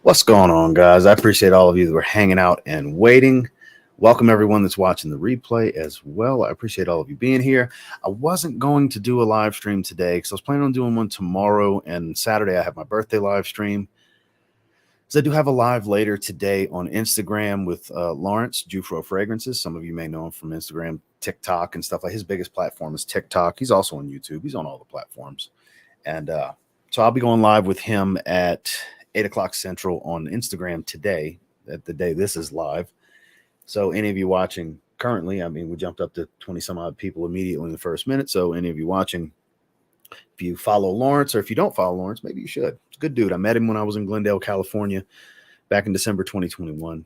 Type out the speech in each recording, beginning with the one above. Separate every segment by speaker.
Speaker 1: What's going on, guys? I appreciate all of you that were hanging out and waiting. Welcome everyone that's watching the replay as well. I appreciate all of you being here. I wasn't going to do a live stream today because I was planning on doing one tomorrow, and Saturday I have my birthday live stream. So I do have a live later today on Instagram with Lawrence, Jufro Fragrances. Some of you may know him from Instagram, TikTok, and stuff like. His biggest platform is TikTok. He's also on YouTube. He's on all the platforms. And so I'll be going live with him at 8 o'clock Central on Instagram today, at the day this is live. So any of you watching currently, I mean, we jumped up to 20 some odd people immediately in the first minute. So any of you watching, if you follow Lawrence, or if you don't follow Lawrence, maybe you should. It's a good dude. I met him when I was in Glendale, California, back in December 2021.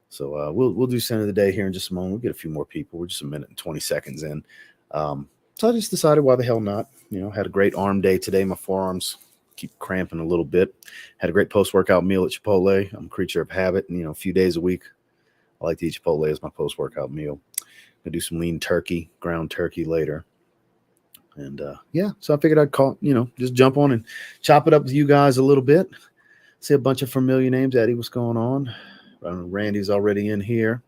Speaker 1: So we'll do center of the day here in just a moment. We'll get a few more people. We're just a minute and 20 seconds in. So I just decided, why the hell not? You know, had a great arm day today. My forearms keep cramping a little bit. Had a great post-workout meal at Chipotle. I'm a creature of habit, and a few days a week I like to eat Chipotle as my post-workout meal. Gonna do some lean turkey, ground turkey later. And yeah, so I figured I'd call, just jump on and chop it up with you guys a little bit. See a bunch of familiar names. Eddie, what's going on? Randy's already in here.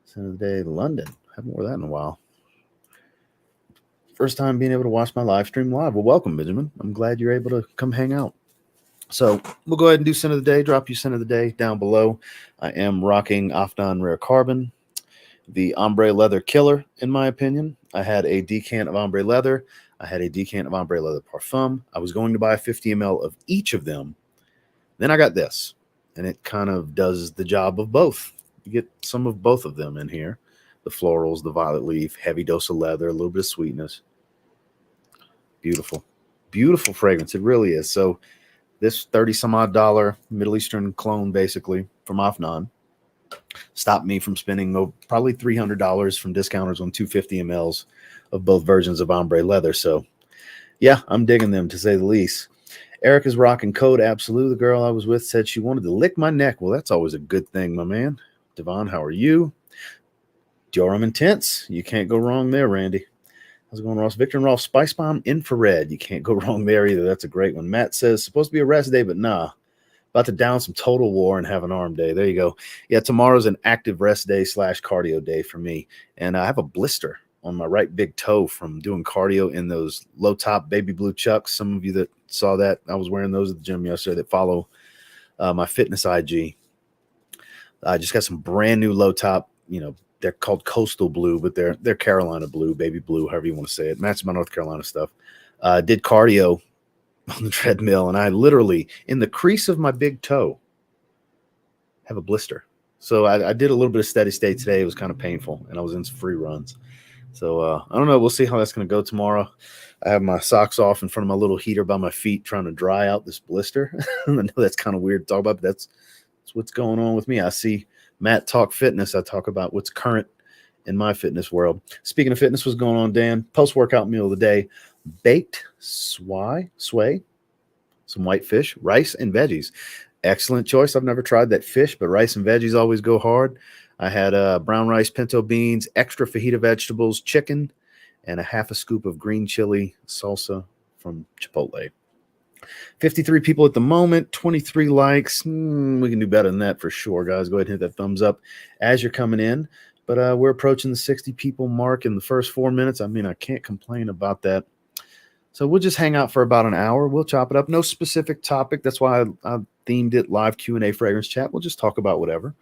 Speaker 1: Center of the day, London. Haven't worn that in a while. First time being able to watch my live stream live. Well, welcome, Benjamin. I'm glad you're able to come hang out. So we'll go ahead and do center of the day. Drop you center of the day down below. I am rocking Afnan Rare Carbon, the ombre leather killer, in my opinion. I had a decant of ombre leather. I had a decant of ombre leather parfum. I was going to buy 50 ml of each of them. Then I got this, and it kind of does the job of both. You get some of both of them in here. The florals, the violet leaf, heavy dose of leather, a little bit of sweetness. Beautiful, beautiful fragrance. It really is. So this $30-some-odd Middle Eastern clone, basically, from Afnan, stopped me from spending probably $300 from discounters on 250 mLs of both versions of ombre leather. So yeah, I'm digging them, to say the least. Eric is rocking Code Absolute. The girl I was with said she wanted to lick my neck. Well, that's always a good thing, my man. Devon, how are you? Joram Intense. You can't go wrong there, Randy. How's it going, Ross? Victor and Rolf, Spice Bomb Infrared. You can't go wrong there either. That's a great one. Matt says, supposed to be a rest day, but nah. About to down some Total War and have an arm day. There you go. Yeah, tomorrow's an active rest day / cardio day for me. And I have a blister on my right big toe from doing cardio in those low-top baby blue chucks. Some of you that saw that, I was wearing those at the gym yesterday, that follow my fitness IG. I just got some brand new low-top, they're called Coastal Blue, but they're Carolina Blue, baby blue, however you want to say it. Matches my North Carolina stuff. Did cardio on the treadmill, and I literally, in the crease of my big toe, have a blister. So I did a little bit of steady state today. It was kind of painful, and I was in some free runs. So I don't know. We'll see how that's going to go tomorrow. I have my socks off in front of my little heater by my feet, trying to dry out this blister. I know that's kind of weird to talk about, but that's what's going on with me. I see Matt talk fitness. I talk about what's current in my fitness world. Speaking of fitness, what's going on, Dan? Post-workout meal of the day. Baked sway, some white fish, rice, and veggies. Excellent choice. I've never tried that fish, but rice and veggies always go hard. I had brown rice, pinto beans, extra fajita vegetables, chicken, and a half a scoop of green chili salsa from Chipotle. 53 people at the moment, 23 likes. We can do better than that for sure, guys. Go ahead and hit that thumbs up as you're coming in. But we're approaching the 60 people mark in the first 4 minutes. I mean, I can't complain about that. So we'll just hang out for about an hour. We'll chop it up. No specific topic. That's why I themed it live Q&A fragrance chat. We'll just talk about whatever.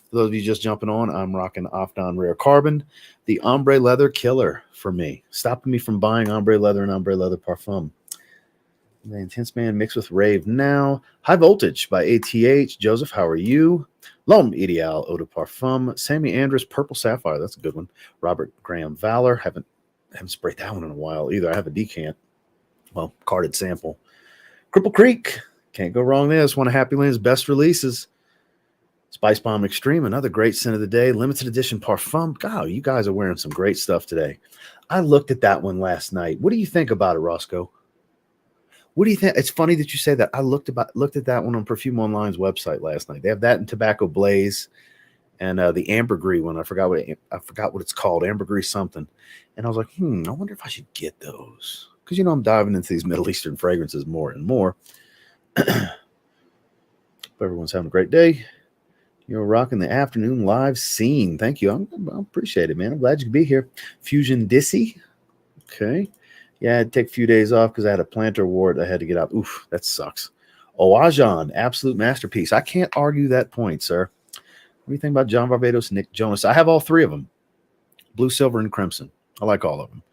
Speaker 1: For those of you just jumping on, I'm rocking Afnan Rare Carbon, the ombre leather killer for me, stopping me from buying ombre leather and ombre leather parfum. The Intense Man mixed with Rave Now. High Voltage by ATH. Joseph, how are you? L'Homme Ideal Eau de Parfum. Sammy Andrus Purple Sapphire. That's a good one. Robert Graham Valor. Haven't sprayed that one in a while either. I have a decant. Well, carded sample. Cripple Creek. Can't go wrong there. It's one of Happy Land's best releases. Spice Bomb Extreme. Another great scent of the day. Limited edition parfum. God, you guys are wearing some great stuff today. I looked at that one last night. What do you think about it, Roscoe? What do you think? It's funny that you say that. I looked at that one on Perfume Online's website last night. They have that in Tobacco Blaze and the ambergris one. I forgot what it's called. Ambergris something. And I was like, I wonder if I should get those. Because I'm diving into these Middle Eastern fragrances more and more. everyone's having a great day. You're rocking the afternoon live scene. Thank you. I appreciate it, man. I'm glad you could be here. Fusion Dissy. Okay. Yeah, I had to take a few days off because I had a plantar wart I had to get out. Oof, that sucks. Oajan, absolute masterpiece. I can't argue that point, sir. What do you think about John Barbados, Nick Jonas? I have all three of them. Blue, silver, and crimson. I like all of them.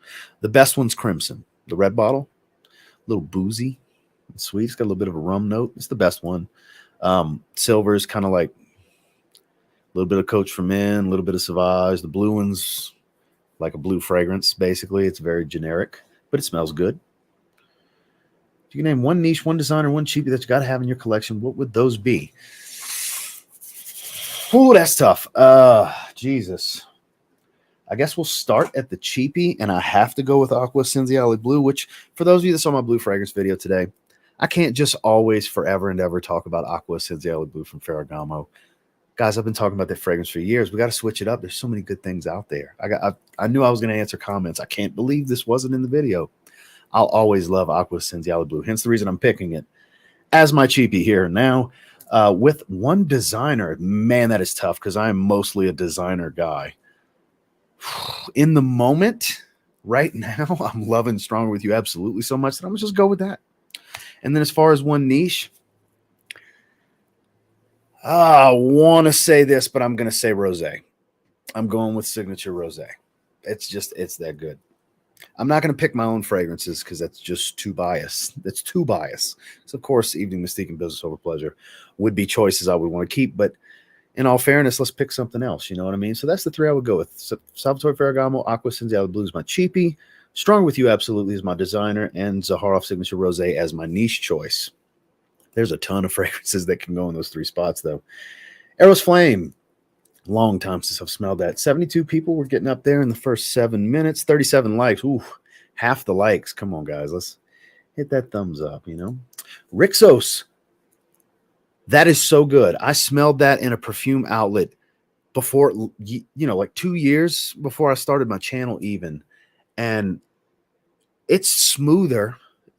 Speaker 1: The best one's crimson. The red bottle, a little boozy and sweet. It's got a little bit of a rum note. It's the best one. Silver is kind of like a little bit of Coach for Men, a little bit of Sauvage. The blue one's like a blue fragrance, basically. It's very generic, but it smells good. If you can name one niche, one designer, one cheapie that you got to have in your collection, what would those be? Oh, that's tough. Jesus. I guess we'll start at the cheapie, and I have to go with Aqua Senziale Blue, which for those of you that saw my blue fragrance video today, I can't just always forever and ever talk about Aqua Senziale Blue from Ferragamo. Guys, I've been talking about that fragrance for years. We got to switch it up. There's so many good things out there. I knew I was going to answer comments. I can't believe this wasn't in the video. I'll always love Aqua Senziale Blue. Hence the reason I'm picking it as my cheapie here now. With one designer, man, that is tough because I am mostly a designer guy. In the moment, right now, I'm loving Stronger With You absolutely so much that I'm going to just go with that. And then as far as one niche, I want to say this, but I'm going to say Rosé. I'm going with Signature Rosé. It's that good. I'm not going to pick my own fragrances because that's just too biased. That's too biased. So, of course, Evening Mystique and Business Over Pleasure would be choices I would want to keep. But in all fairness, let's pick something else. You know what I mean? So that's the three I would go with. Salvatore Ferragamo, Aqua Senziale Blue is my cheapie. Stronger With You absolutely is my designer. And Zaharoff Signature Rosé as my niche choice. There's a ton of fragrances that can go in those three spots, though. Eros Flame. Long time since I've smelled that. 72 people were getting up there in the first 7 minutes. 37 likes. Ooh, half the likes. Come on, guys. Let's hit that thumbs up, you know. Rixos. That is so good. I smelled that in a perfume outlet before, you know, like 2 years before I started my channel even. And it's smoother.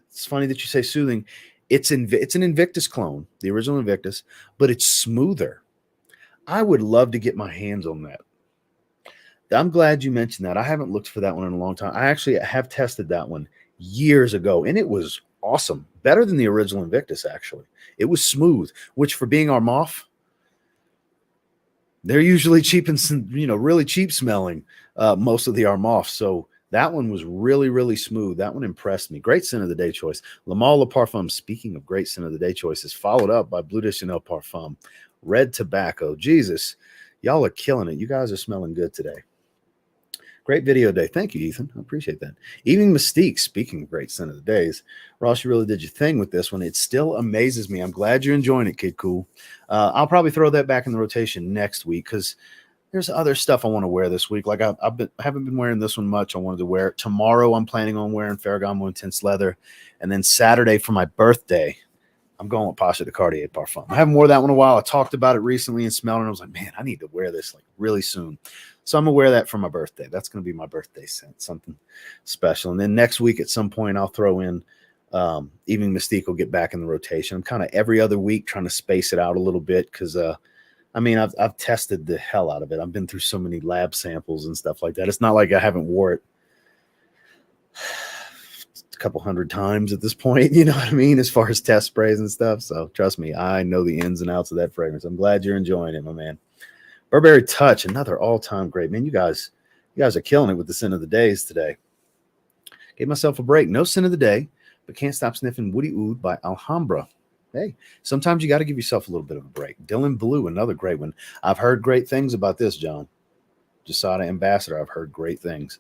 Speaker 1: It's funny that you say soothing. It's an Invictus clone, the original Invictus, but it's smoother. I would love to get my hands on that. I'm glad you mentioned that. I haven't looked for that one in a long time. I actually have tested that one years ago, and it was awesome. Better than the original Invictus, actually. It was smooth, which for being Armaf, they're usually cheap and, you know, really cheap smelling, most of the Armaf. So that one was really, really smooth. That one impressed me. Great scent of the day choice. Le Male Le Parfum, speaking of great scent of the day choices, followed up by Bleu de Chanel Parfum. Red Tobacco. Jesus, y'all are killing it. You guys are smelling good today. Great video day. Thank you, Ethan. I appreciate that. Evening Mystique, speaking of great scent of the days. Ross, you really did your thing with this one. It still amazes me. I'm glad you're enjoying it, Kid Cool. I'll probably throw that back in the rotation next week because there's other stuff I want to wear this week. Like I haven't been wearing this one much. I wanted to wear it. Tomorrow I'm planning on wearing Ferragamo Intense Leather. And then Saturday for my birthday, I'm going with Pasha de Cartier Parfum. I haven't worn that one in a while. I talked about it recently and smelled it. And I was like, man, I need to wear this like really soon. So I'm going to wear that for my birthday. That's going to be my birthday scent, something special. And then next week at some point, I'll throw in Evening Mystique will get back in the rotation. I'm kind of every other week trying to space it out a little bit because, I mean, I've tested the hell out of it. I've been through so many lab samples and stuff like that. It's not like I haven't wore it couple hundred times at this point, you know what I mean, as far as test sprays and stuff. So trust me, I know the ins and outs of that fragrance. I'm glad you're enjoying it, my man. Burberry Touch, another all-time great. Man, you guys are killing it with the scent of the days today. Gave myself a break. No scent of the day, but can't stop sniffing Woody Oud by Alhambra. Hey, sometimes you got to give yourself a little bit of a break. Dylan Blue, another great one. I've heard great things about this, John. Jasada Ambassador, I've heard great things.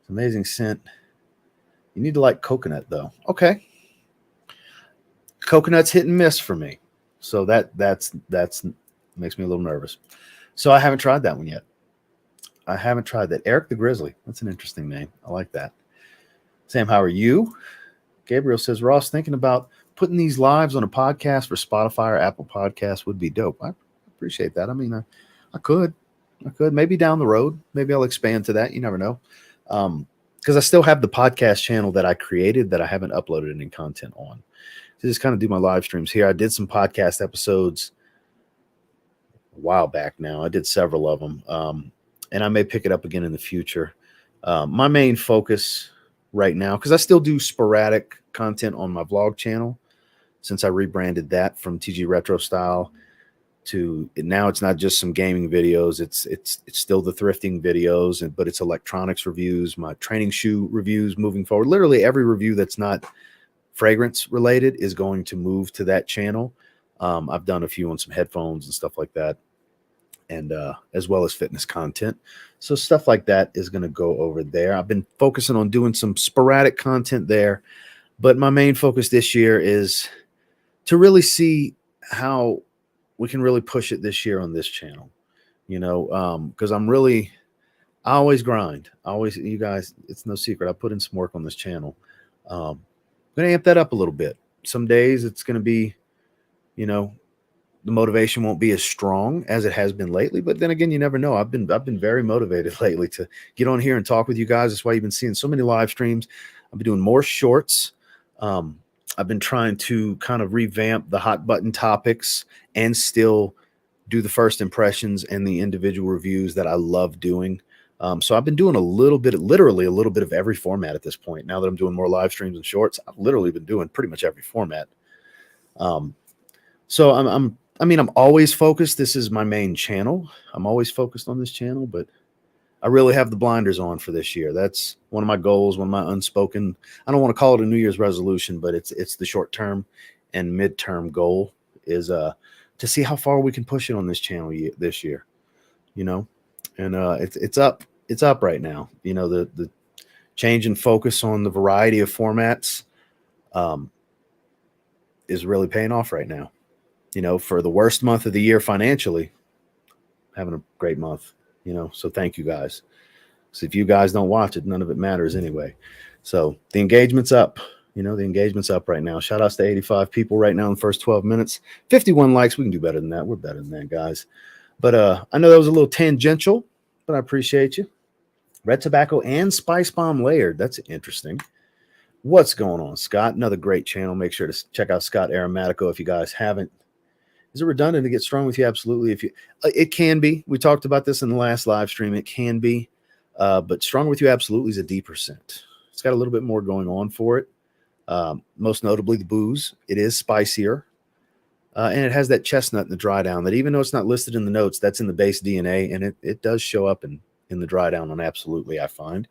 Speaker 1: It's an amazing scent. You need to like coconut, though. Okay. Coconut's hit and miss for me. So that's makes me a little nervous. So I haven't tried that one yet. I haven't tried that. Eric the Grizzly. That's an interesting name. I like that. Sam, how are you? Gabriel says, Ross, thinking about putting these lives on a podcast for Spotify or Apple Podcasts would be dope. I appreciate that. I mean, I could. Maybe down the road. Maybe I'll expand to that. You never know. Because I still have the podcast channel that I created that I haven't uploaded any content on. to just kind of do my live streams here. I did some podcast episodes a while back now. I did several of them, and I may pick it up again in the future. My main focus right now, because I still do sporadic content on my vlog channel since I rebranded that from TG Retro Style to now it's not just some gaming videos. It's still the thrifting videos, but it's electronics reviews, my training shoe reviews moving forward. Literally every review that's not fragrance related is going to move to that channel. I've done a few on some headphones and stuff like that, and as well as fitness content. So stuff like that is going to go over there. I've been focusing on doing some sporadic content there, but my main focus this year is to really see how we can really push it this year on this channel, because I always grind. You guys, it's no secret. I put in some work on this channel. I'm going to amp that up a little bit. Some days it's going to be, the motivation won't be as strong as it has been lately, but then again, you never know. I've been very motivated lately to get on here and talk with you guys. That's why you've been seeing so many live streams. I've been doing more shorts. I've been trying to kind of revamp the hot button topics and still do the first impressions and the individual reviews that I love doing. So I've been doing literally a little bit of every format at this point. Now that I'm doing more live streams and shorts, I've literally been doing pretty much every format. So I'm always focused. This is my main channel. I'm always focused on this channel, but I really have the blinders on for this year. That's one of my goals, one of my unspoken, I don't want to call it a New Year's resolution, but it's the short term and midterm goal is to see how far we can push it on this channel this year, and it's up right now. The change in focus on the variety of formats is really paying off right now. For the worst month of the year financially, having a great month. So thank you guys. So if you guys don't watch it, none of it matters anyway. So the engagement's up. The engagement's up right now. Shout outs to 85 people right now in the first 12 minutes. 51 likes. We can do better than that. We're better than that, guys. But I know that was a little tangential, but I appreciate you. Red tobacco and spice bomb layered. That's interesting. What's going on, Scott? Another great channel. Make sure to check out Scott Aromatico if you guys haven't. Is it redundant to get strong with you? Absolutely. It can be. We talked about this in the last live stream. It can be, but strong with you absolutely is a D%. It's got a little bit more going on for it. Most notably the booze. It is spicier, and it has that chestnut in the dry down. That even though it's not listed in the notes, that's in the base DNA, and it does show up in the dry down on absolutely. I find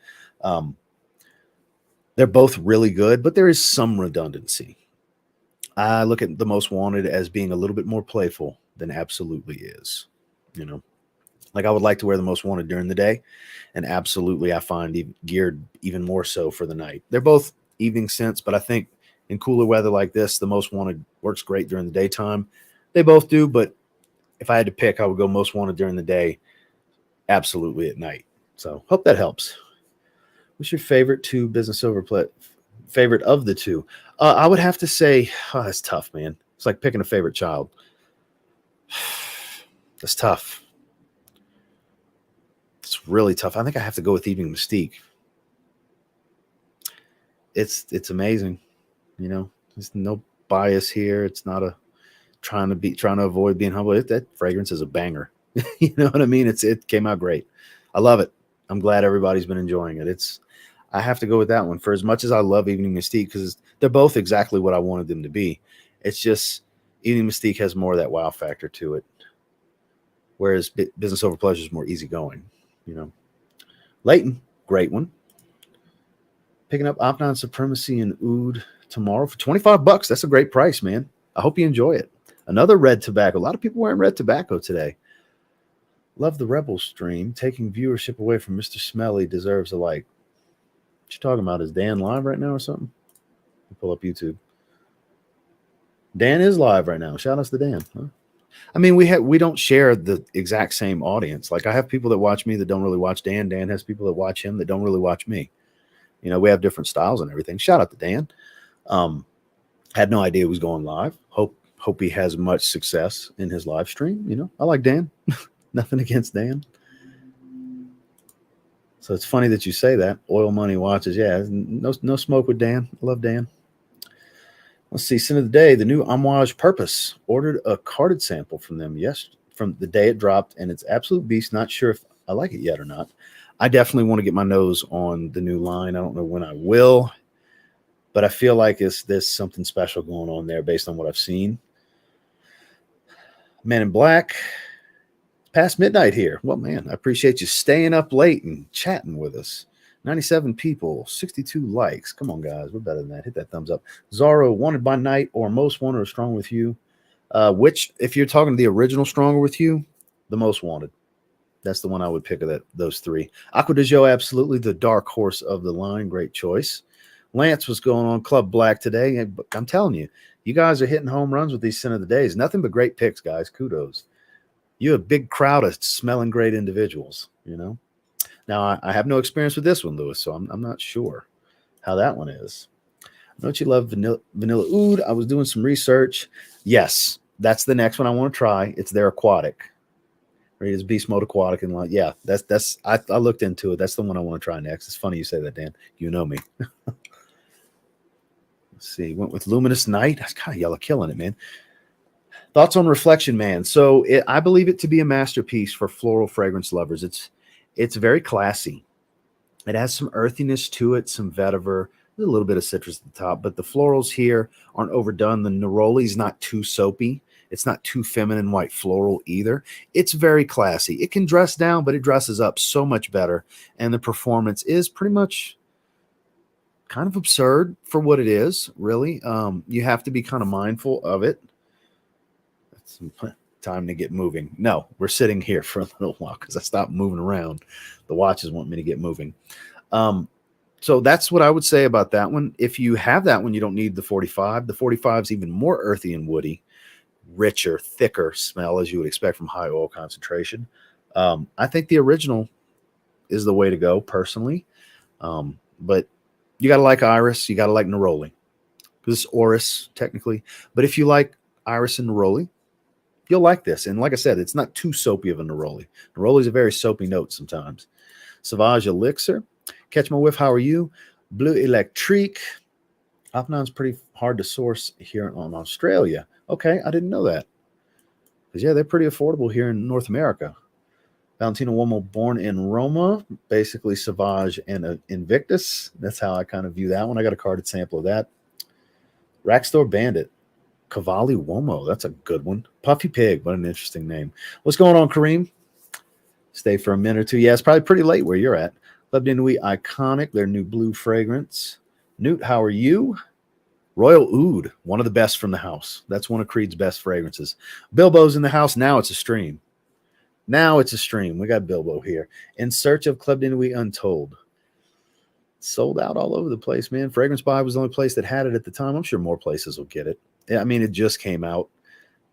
Speaker 1: they're both really good, but there is some redundancy. I look at the Most Wanted as being a little bit more playful than absolutely is. Like I would like to wear the Most Wanted during the day, and absolutely I find geared even more so for the night. They're both evening scents, but I think in cooler weather like this, the Most Wanted works great during the daytime. They both do, but if I had to pick, I would go Most Wanted during the day, absolutely at night. So hope that helps. What's your favorite two business overplay? Favorite of the two? I would have to say, that's tough, man. It's like picking a favorite child. That's tough. It's really tough. I think I have to go with Evening Mystique. It's amazing. There's no bias here. It's not a trying to avoid being humble. That fragrance is a banger. You know what I mean? It came out great. I love it. I'm glad everybody's been enjoying it. I have to go with that one. For as much as I love Evening Mystique, because they're both exactly what I wanted them to be. It's just Evening Mystique has more of that wow factor to it, whereas Business Over Pleasure is more easygoing. Leighton, great one. Picking up Opnon Supremacy and Oud tomorrow for $25. That's a great price, man. I hope you enjoy it. Another red tobacco. A lot of people wearing red tobacco today. Love the Rebel stream. Taking viewership away from Mr. Smelly deserves a like. What you talking about? Is Dan live right now or something? Pull up YouTube. Dan is live right now. Shout outs to Dan. Huh? I mean, we don't share the exact same audience. Like I have people that watch me that don't really watch Dan. Dan has people that watch him that don't really watch me. We have different styles and everything. Shout out to Dan. Had no idea he was going live. Hope he has much success in his live stream. I like Dan. Nothing against Dan. So it's funny that you say that. Oil Money watches. Yeah, no smoke with Dan. I love Dan. Let's see. Sin of the day, the new Amouage Purpose. Ordered a carded sample from them. Yes, from the day it dropped, and it's absolute beast. Not sure if I like it yet or not. I definitely want to get my nose on the new line. I don't know when I will, but I feel like there's something special going on there based on what I've seen. Man in Black. It's past midnight here. Well, man, I appreciate you staying up late and chatting with us. 97 people, 62 likes. Come on, guys. We're better than that. Hit that thumbs up. Zorro, Wanted by Night, or Most Wanted or Strong with You. Which, if you're talking the original Stronger with You, the Most Wanted. That's the one I would pick of those three. Aqua de Joe, absolutely the dark horse of the line. Great choice. Lance was going on Club Black today. And I'm telling you, you guys are hitting home runs with these Sin of the Days. Nothing but great picks, guys. Kudos. You have a big crowd of smelling great individuals, you know. Now, I have no experience with this one, Lewis, so I'm not sure how that one is. Don't you love vanilla oud? I was doing some research. Yes, that's the next one I want to try. It's their aquatic. Right, it's Beast Mode Aquatic, and like, yeah, that's I looked into it. That's the one I want to try next. It's funny you say that, Dan. You know me. Let's see. Went with Luminous Night. That's kind of yellow, killing it, man. Thoughts on Reflection Man? So I believe it to be a masterpiece for floral fragrance lovers. It's very classy. It has some earthiness to it, some vetiver, a little bit of citrus at the top, but the florals here aren't overdone. The neroli is not too soapy. It's not too feminine white floral either. It's very classy. It can dress down, but it dresses up so much better. And the performance is pretty much kind of absurd for what it is, really. You have to be kind of mindful of it. That's some time to get moving. No, we're sitting here for a little while because I stopped moving around. The watches want me to get moving. So that's what I would say about that one. If you have that one, you don't need the 45. The 45 is even more earthy and woody, richer, thicker smell, as you would expect from high oil concentration. I think the original is the way to go, personally. But you got to like Iris. You got to like Neroli. Because it's Oris, technically. But if you like Iris and Neroli, you'll like this. And like I said, it's not too soapy of a Neroli. Neroli is a very soapy note sometimes. Sauvage Elixir. Catch My Whiff, how are you? Bleu Electrique. Opnon's pretty hard to source here in Australia. Okay, I didn't know that. Because, yeah, they're pretty affordable here in North America. Valentino Uomo, Born in Roma. Basically, Sauvage and Invictus. That's how I kind of view that one. I got a carded sample of that. Rack Store Bandit. Cavalli Uomo. That's a good one. Puffy Pig. What an interesting name. What's going on, Kareem? Stay for a minute or two. Yeah, it's probably pretty late where you're at. Club de Nuit Iconic, their new blue fragrance. Newt, how are you? Royal Oud, one of the best from the house. That's one of Creed's best fragrances. Bilbo's in the house. Now it's a stream. Now it's a stream. We got Bilbo here. In Search of Club de Nuit Untold. Sold out all over the place, man. Fragrance Buy was the only place that had it at the time. I'm sure more places will get it. I mean, it just came out.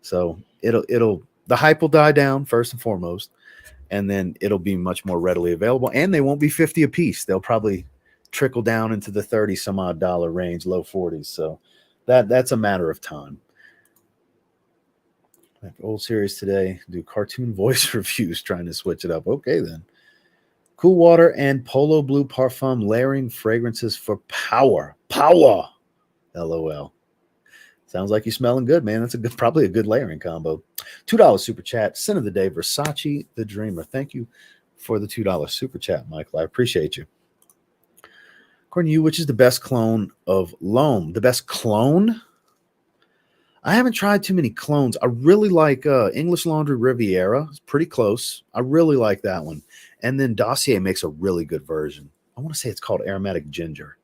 Speaker 1: So the hype will die down first and foremost. And then it'll be much more readily available. And they won't be 50 a piece. They'll probably trickle down into the 30 some odd dollar range, low 40s. So that's a matter of time. Old series today, do cartoon voice reviews, trying to switch it up. Okay, then. Cool Water and Polo Blue Parfum layering fragrances for power. Power. LOL. Sounds like you're smelling good, man. That's probably a good layering combo. $2 super chat. Sin of the day, Versace the Dreamer. Thank you for the $2 super chat, Michael. I appreciate you. According to you, which is the best clone of L'Homme? The best clone? I haven't tried too many clones. I really like English Laundry Riviera. It's pretty close. I really like that one. And then Dossier makes a really good version. I want to say it's called Aromatic Ginger.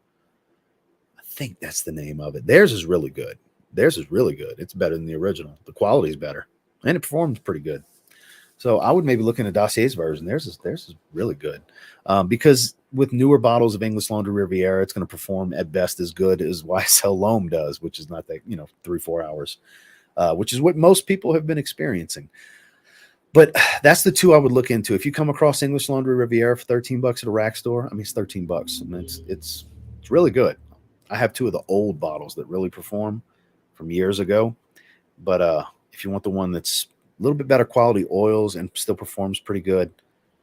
Speaker 1: I think that's the name of it. Theirs is really good. Theirs is really good. It's better than the original. The quality is better. And it performs pretty good. So I would maybe look into Dossier's version. Theirs is really good. Because with newer bottles of English Laundry Riviera, it's going to perform at best as good as YSL L'Homme does, which is not that, 3-4 hours, which is what most people have been experiencing. But that's the two I would look into. If you come across English Laundry Riviera for $13 at a rack store, I mean, it's $13. I mean, it's really good. I have two of the old bottles that really perform from years ago. But if you want the one that's a little bit better quality oils and still performs pretty good,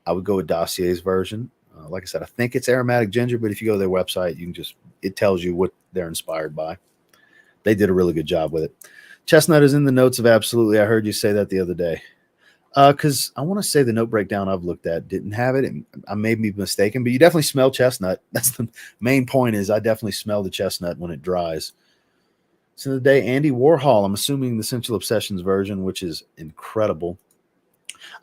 Speaker 1: I would go with Dossier's version. Like I said, I think it's Aromatic Ginger, but if you go to their website, it tells you what they're inspired by. They did a really good job with it. Chestnut is in the notes of absolutely. I heard you say that the other day. Because I want to say the note breakdown I've looked at didn't have it. I may be mistaken, but you definitely smell chestnut. That's the main point is I definitely smell the chestnut when it dries. So today, Andy Warhol, I'm assuming the Sensual Obsessions version, which is incredible.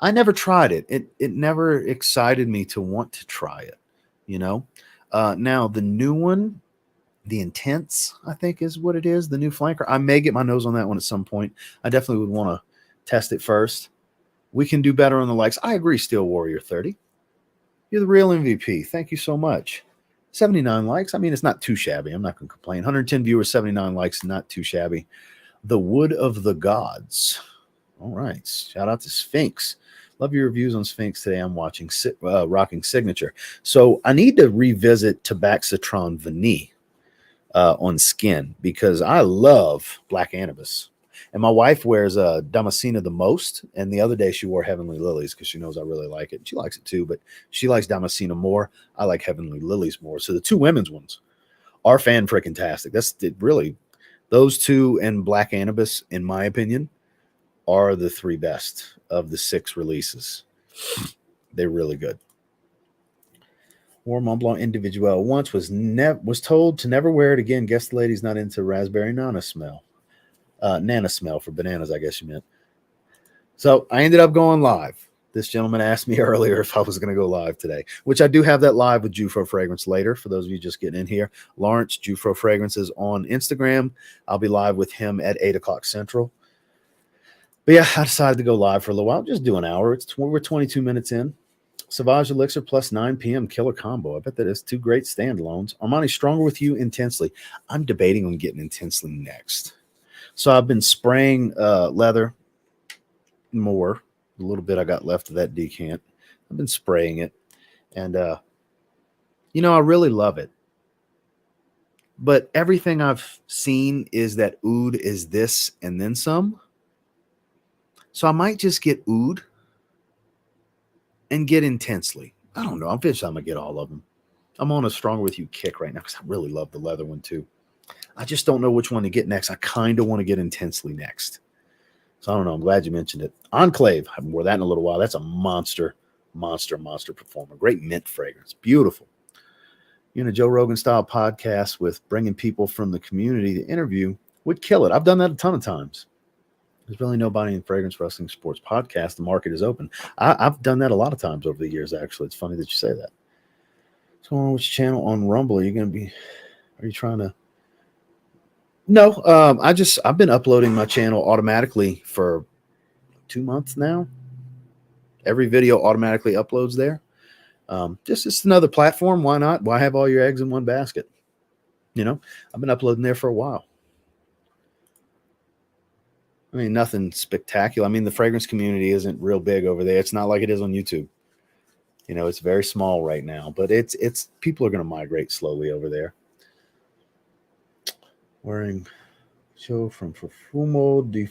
Speaker 1: I never tried it. It never excited me to want to try it, you know? Now, the new one, the Intense, I think is what it is, the new flanker. I may get my nose on that one at some point. I definitely would want to test it first. We can do better on the likes. I agree, Steel Warrior 30. You're the real MVP. Thank you so much. 79 likes. I mean, it's not too shabby. I'm not going to complain. 110 viewers, 79 likes, not too shabby. The Wood of the Gods. All right. Shout out to Sphinx. Love your reviews on Sphinx today. I'm watching Rocking Signature. So I need to revisit Tabaxitron Vanille on skin because I love Black Anubis. And my wife wears Damascena the most. And the other day she wore Heavenly Lilies because she knows I really like it. She likes it too, but she likes Damascena more. I like Heavenly Lilies more. So the two women's ones are fan-freaking-tastic. That's it, really. Those two and Black Anubis, in my opinion, are the three best of the 6 releases. They're really good. Wore Mont Blanc Individuel once, was told to never wear it again. Guess the lady's not into raspberry nana smell. Nana smell for bananas, I guess you meant. So I ended up going live. This gentleman asked me earlier if I was going to go live today, which I do have that live with Jufro Fragrance later. For those of you just getting in here, Lawrence Jufro Fragrances on Instagram. I'll be live with him at 8 o'clock Central. But yeah, I decided to go live for a little while. Just do an hour. We're 22 minutes in. Sauvage Elixir plus 9 p.m. killer combo. I bet that is 2 great standalones. Armani Stronger with You Intensely. I'm debating on getting Intensely next. So I've been spraying leather more. A little bit I got left of that decant. I've been spraying it. And, I really love it. But everything I've seen is that oud is this and then some. So I might just get oud and get Intensely. I don't know. I'm going to get all of them. I'm on a Stronger With You kick right now because I really love the leather one too. I just don't know which one to get next. I kind of want to get Intensely next. So I don't know. I'm glad you mentioned it. Enclave. I haven't worn that in a little while. That's a monster performer. Great mint fragrance. Beautiful. A Joe Rogan style podcast with bringing people from the community to interview would kill it. I've done that a ton of times. There's really nobody in fragrance wrestling sports podcast. The market is open. I've done that a lot of times over the years, actually. It's funny that you say that. So on which channel on Rumble are you going to be? Are you trying to? No, I've been uploading my channel automatically for 2 months now. Every video automatically uploads there. Just another platform. Why not? Why have all your eggs in one basket? I've been uploading there for a while. I mean, nothing spectacular. I mean, the fragrance community isn't real big over there. It's not like it is on YouTube. It's very small right now, but it's people are going to migrate slowly over there. Wearing show from Profumo di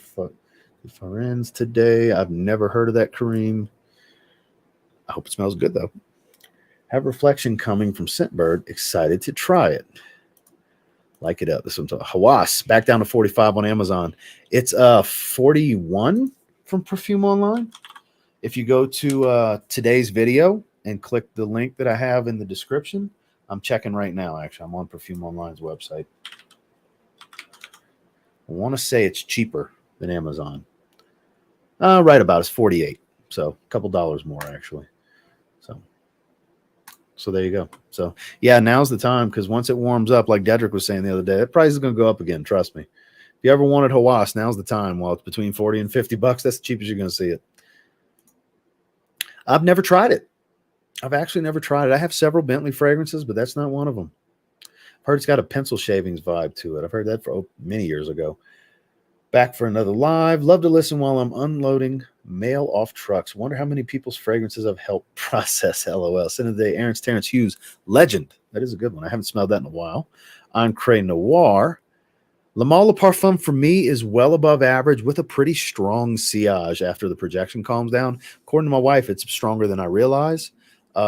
Speaker 1: Firenze today. I've never heard of that Kareem. I hope it smells good though. Have reflection coming from Scentbird. Excited to try it. Like it up. This one's Hawass. Back down to 45 on Amazon. It's 41 from Perfume Online. If you go to today's video and click the link that I have in the description, I'm checking right now. Actually, I'm on Perfume Online's website. I want to say it's cheaper than Amazon. Right about it's 48. So a couple dollars more actually. So there you go. So yeah, now's the time because once it warms up, like Dedrick was saying the other day, that price is going to go up again. Trust me. If you ever wanted Hawass, now's the time. While it's between 40 and 50 bucks, that's the cheapest you're going to see it. I've never tried it. I've actually never tried it. I have several Bentley fragrances, but that's not one of them. I've heard it's got a pencil shavings vibe to it. I've heard that for many years ago. Back for another live. Love to listen while I'm unloading mail off trucks. Wonder how many people's fragrances I've helped process. LOL. Send of the day, Terrence Hughes. Legend. That is a good one. I haven't smelled that in a while. Ancre Noir. Le Male Parfum for me is well above average with a pretty strong sillage after the projection calms down. According to my wife, it's stronger than I realize.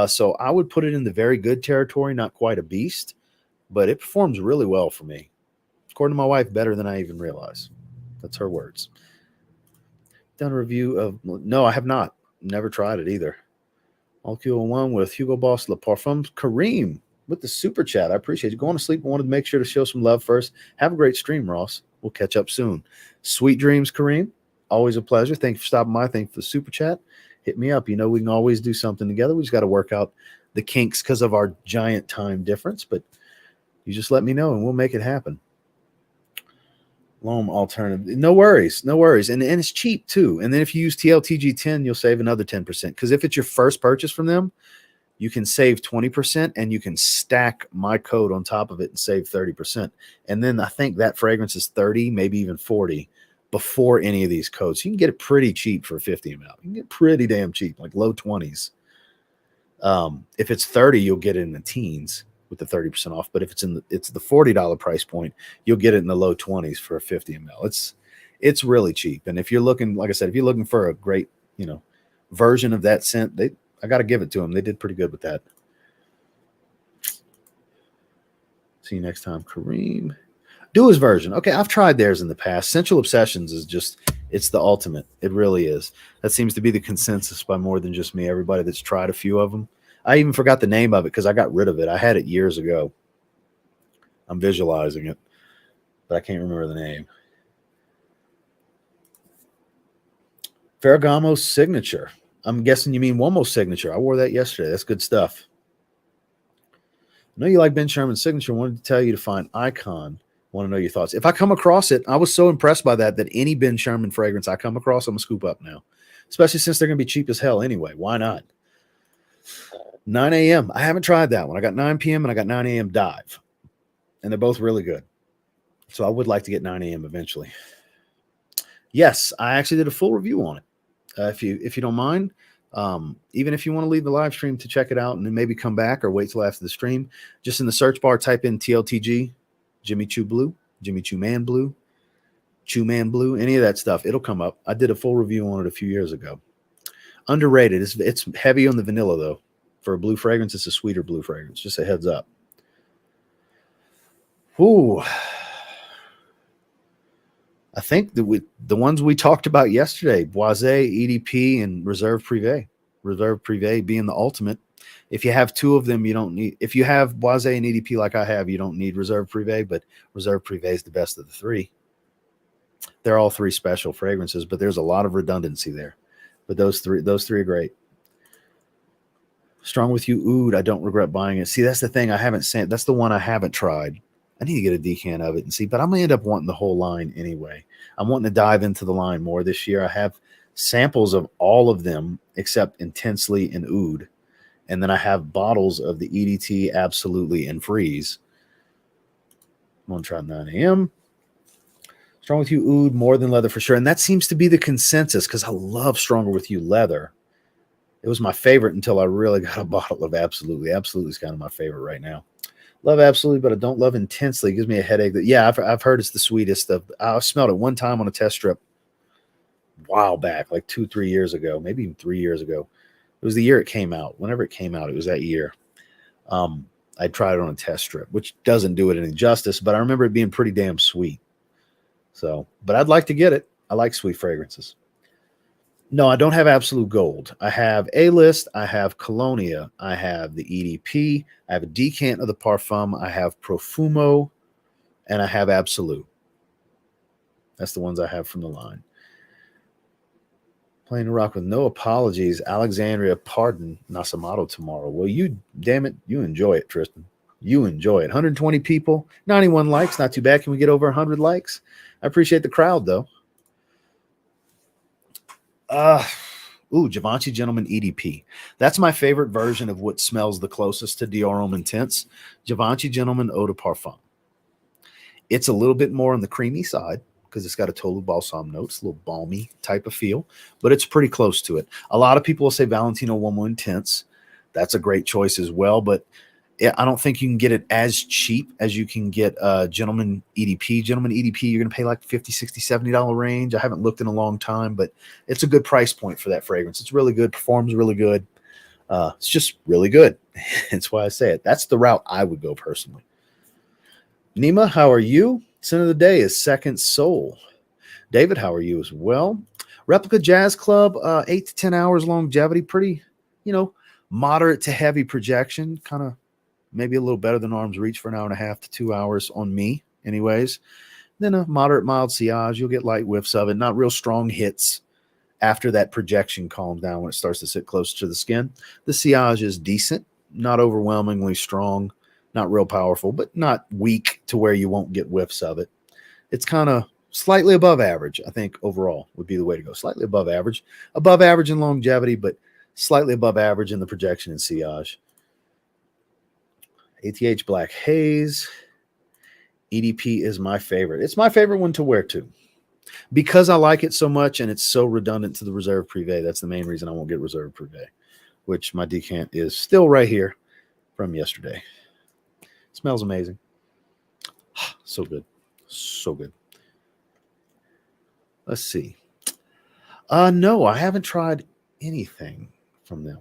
Speaker 1: So I would put it in the very good territory, not quite a beast, but it performs really well for me. according to my wife, better than I even realize. That's her words. Done a review of, no, I have not. Never tried it either. Molecule 1 with Hugo Boss Le Parfum. Kareem with the super chat. I appreciate you. Going to sleep. I wanted to make sure to show some love first. Have a great stream, Ross. We'll catch up soon. Sweet dreams, Kareem. Always a pleasure. Thank you for stopping by. Thank you for the super chat. Hit me up. You know, we can always do something together. We just got to work out the kinks because of our giant time difference, but you just let me know and we'll make it happen. Loam alternative. No worries. No worries. And it's cheap too. And then if you use TLTG 10, you'll save another 10%. Because if it's your first purchase from them, you can save 20% and you can stack my code on top of it and save 30%. And then I think that fragrance is 30, maybe even 40 before any of these codes. You can get it pretty cheap for 50 ml. You can get pretty damn cheap, like low 20s. If it's 30, you'll get it in the teens with the 30% off. But if it's the $40 price point, you'll get it in the low 20s for a 50 ml. It's really cheap. And if you're looking, like I said, if you're looking for a great, version of that scent, I got to give it to them. They did pretty good with that. See you next time, Kareem. Do his version. Okay, I've tried theirs in the past. Sensual Obsessions is just, it's the ultimate. It really is. That seems to be the consensus by more than just me. Everybody that's tried a few of them. I even forgot the name of it because I got rid of it. I had it years ago. I'm visualizing it, but I can't remember the name. Ferragamo's Signature. I'm guessing you mean Womo's Signature. I wore that yesterday. That's good stuff. I know you like Ben Sherman's Signature. I wanted to tell you to find Icon. Want to know your thoughts. If I come across it, I was so impressed by that any Ben Sherman fragrance I come across, I'm going to scoop up now. Especially since they're going to be cheap as hell anyway. Why not? 9 a.m. I haven't tried that one. I got 9 p.m. and I got 9 a.m. Dive. And they're both really good. So I would like to get 9 a.m. eventually. Yes, I actually did a full review on it. If you don't mind, even if you want to leave the live stream to check it out and then maybe come back or wait till after the stream, just in the search bar, type in TLTG, Jimmy Choo Blue, Jimmy Choo Man Blue, Choo Man Blue, any of that stuff. It'll come up. I did a full review on it a few years ago. Underrated. It's heavy on the vanilla, though. For a blue fragrance, it's a sweeter blue fragrance. Just a heads up. Ooh. I think the ones we talked about yesterday, Boisé, EDP, and Reserve Privé. Reserve Privé being the ultimate. If you have two of them, you don't need. If you have Boisé and EDP like I have, you don't need Reserve Privé, but Reserve Privé is the best of the three. They're all three special fragrances, but there's a lot of redundancy there. But those three are great. Strong With You Oud, I don't regret buying it. See, that's the thing I haven't sent. That's the one I haven't tried. I need to get a decan of it and see, but I'm going to end up wanting the whole line anyway. I'm wanting to dive into the line more this year. I have samples of all of them except Intensely and Oud. And then I have bottles of the EDT, Absolutely, and Freeze. I'm going to try 9 a.m. Strong With You Oud, More Than Leather for sure. And that seems to be the consensus because I love Stronger With You Leather. It was my favorite until I really got a bottle of Absolutely. Absolutely is kind of my favorite right now. Love Absolutely, but I don't love Intensely. It gives me a headache. I've heard it's the sweetest of. I smelled it one time on a test strip a while back, like 2-3 years ago, maybe even 3 years ago. It was the year it came out. Whenever it came out, it was that year. I tried it on a test strip, which doesn't do it any justice, but I remember it being pretty damn sweet. So, but I'd like to get it. I like sweet fragrances. No, I don't have Absolute Gold. I have A-List. I have Colonia. I have the EDP. I have a decant of the Parfum. I have Profumo. And I have Absolute. That's the ones I have from the line. Playing to rock with no apologies. Alexandria, pardon Nasamato tomorrow. Well, damn it, you enjoy it, Tristan. You enjoy it. 120 people, 91 likes. Not too bad. Can we get over 100 likes? I appreciate the crowd, though. Givenchy Gentleman EDP. That's my favorite version of what smells the closest to Dior Homme Intense. Givenchy Gentleman Eau de Parfum. It's a little bit more on the creamy side because it's got a total balsam notes, a little balmy type of feel, but it's pretty close to it. A lot of people will say Valentino Uomo Intense. That's a great choice as well, but I don't think you can get it as cheap as you can get Gentleman EDP. Gentleman EDP, you're going to pay like $50, $60, $70 range. I haven't looked in a long time, but it's a good price point for that fragrance. It's really good, performs really good. It's just really good. That's why I say it. That's the route I would go personally. Nima, how are you? Scent of the day is Second Soul. David, how are you as well? Replica Jazz Club, 8 to 10 hours longevity, pretty, moderate to heavy projection, kind of maybe a little better than Arm's Reach for an hour and a half to 2 hours on me, anyways. Then a moderate, mild sillage. You'll get light whiffs of it, not real strong hits after that projection calms down when it starts to sit closer to the skin. The sillage is decent, not overwhelmingly strong, not real powerful, but not weak to where you won't get whiffs of it. It's kind of slightly above average, I think, overall would be the way to go. Slightly above average in longevity, but slightly above average in the projection and sillage. ATH Black Haze. EDP is my favorite. It's my favorite one to wear too, because I like it so much and it's so redundant to the Reserve Privé. That's the main reason I won't get Reserve Privé, which my decant is still right here from yesterday. Smells amazing. So good. So good. Let's see. No, I haven't tried anything from them.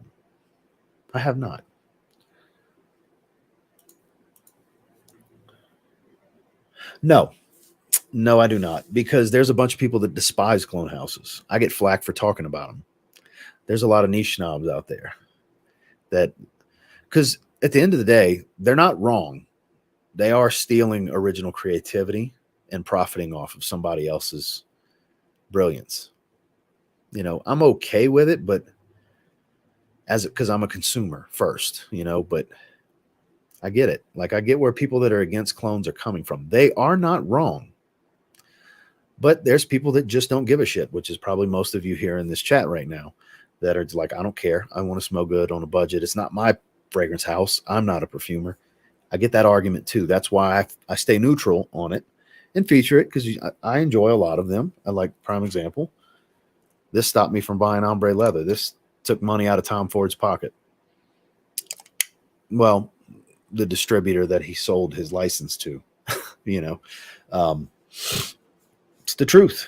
Speaker 1: I have not. No, I do not, because there's a bunch of people that despise clone houses. I get flack for talking about them. There's a lot of niche snobs out there that, because at the end of the day, they're not wrong. They are stealing original creativity and profiting off of somebody else's brilliance. I'm okay with it, but because I'm a consumer first, but I get it. Like, I get where people that are against clones are coming from. They are not wrong. But there's people that just don't give a shit, which is probably most of you here in this chat right now, that are like, I don't care. I want to smell good on a budget. It's not my fragrance house. I'm not a perfumer. I get that argument too. That's why I stay neutral on it and feature it, because I enjoy a lot of them. I like, prime example, this stopped me from buying ombre leather. This took money out of Tom Ford's pocket. Well, the distributor that he sold his license to, it's the truth.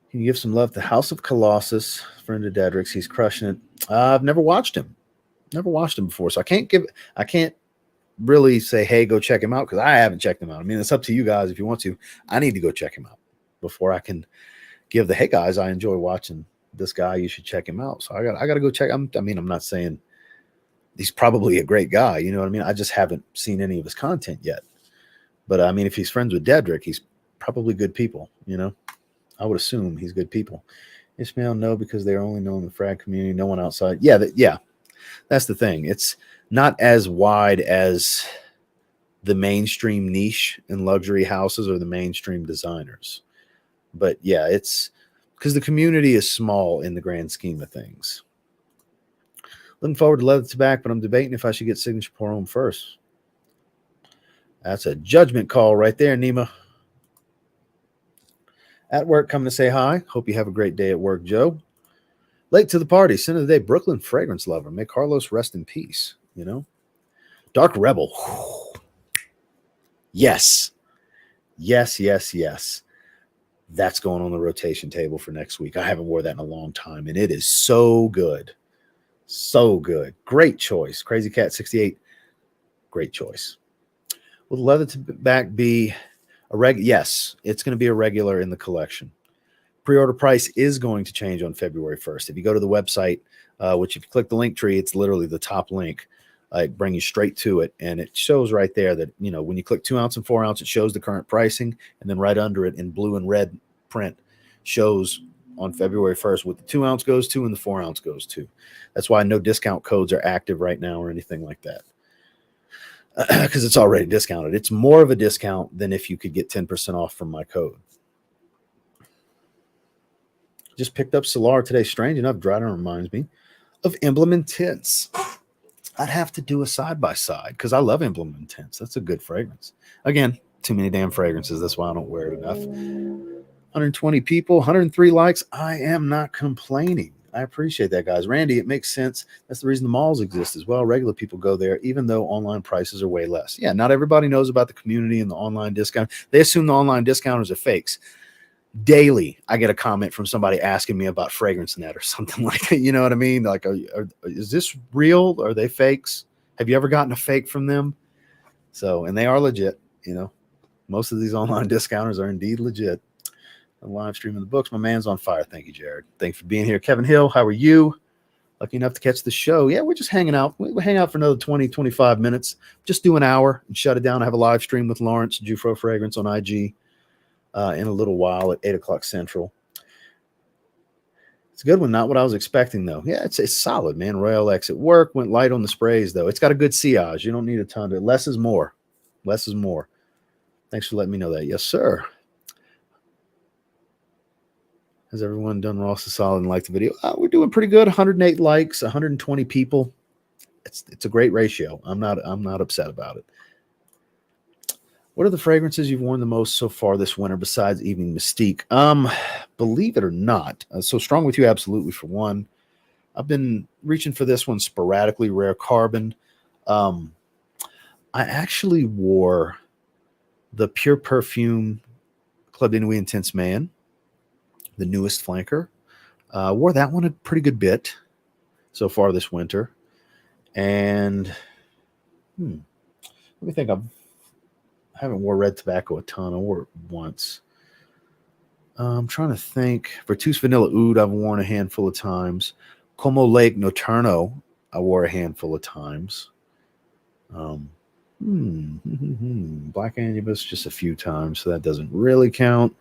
Speaker 1: Can you give some love to House of Colossus, friend of Dedrick's? He's crushing it. I've never watched him before, so I can't really say, hey, go check him out, because I haven't checked him out. I mean, it's up to you guys if you want to. I need to go check him out before I can give the, hey guys, I enjoy watching this guy, you should check him out. So I got to go check. I'm not saying he's probably a great guy, you know what I mean? I just haven't seen any of his content yet. But I mean, if he's friends with Dedrick, he's probably good people, I would assume he's good people. Ishmael, no, because they're only known in the frag community, no one outside. Yeah, that's the thing. It's not as wide as the mainstream niche in luxury houses or the mainstream designers. But yeah, it's because the community is small in the grand scheme of things. Looking forward to Leather to Back, but I'm debating if I should get Signature Pour Homme first. That's a judgment call right there, Nima. At work, coming to say hi. Hope you have a great day at work, Joe. Late to the party. Scent of the day, Brooklyn Fragrance Lover. May Carlos rest in peace, Dark Rebel. Yes. That's going on the rotation table for next week. I haven't wore that in a long time, and it is so good. So good. Great choice. Crazy Cat 68. Great choice. Will the Leather to Back be a regular? Yes, it's going to be a regular in the collection. Pre-order price is going to change on February 1st. If you go to the website, which if you click the link tree, it's literally the top link. It brings you straight to it, and it shows right there that, when you click 2 ounce and 4 ounce, it shows the current pricing, and then right under it in blue and red print shows on February 1st what the 2 ounce goes to and the 4 ounce goes to. That's why no discount codes are active right now or anything like that, because it's already discounted. It's more of a discount than if you could get 10% off from my code. Just picked up Solar today. Strange enough, Dryden reminds me of Emblem Intense. I'd have to do a side-by-side because I love Emblem Intense. That's a good fragrance. Again, too many damn fragrances. That's why I don't wear it enough. 120 people, 103 likes. I am not complaining. I appreciate that, guys. Randy, it makes sense. That's the reason the malls exist as well. Regular people go there, even though online prices are way less. Yeah, not everybody knows about the community and the online discount. They assume the online discounters are fakes. Daily, I get a comment from somebody asking me about Fragrance Net or something like that. You know what I mean? Like, is this real? Are they fakes? Have you ever gotten a fake from them? So, and they are legit, Most of these online discounters are indeed legit. I'm live streaming the books. My man's on fire. Thank you, Jared. Thanks for being here. Kevin Hill, how are you? Lucky enough to catch the show. Yeah, we're just hanging out. We'll hang out for another 20, 25 minutes. Just do an hour and shut it down. I have a live stream with Lawrence, Jufro Fragrance on IG in a little while at 8 o'clock Central. It's a good one. Not what I was expecting, though. Yeah, it's solid, man. Royal X at work. Went light on the sprays, though. It's got a good sillage. You don't need a ton of it. Less is more. Less is more. Thanks for letting me know that. Yes, sir. Has everyone done Ross a solid and liked the video? We're doing pretty good. 108 likes, 120 people. It's a great ratio. I'm not upset about it. What are the fragrances you've worn the most so far this winter besides Evening Mystique? Believe it or not, So Strong With You, absolutely, for one. I've been reaching for this one sporadically, Rare Carbon. I actually wore the Pure Perfume Club de Nuit Intense Man, the newest flanker. Wore that one a pretty good bit so far this winter. And let me think. I haven't wore Red Tobacco a ton. I wore it once. I'm trying to think. Vertus Vanilla Oud, I've worn a handful of times. Como Lake Noturno, I wore a handful of times. Black Anubis, just a few times, so that doesn't really count.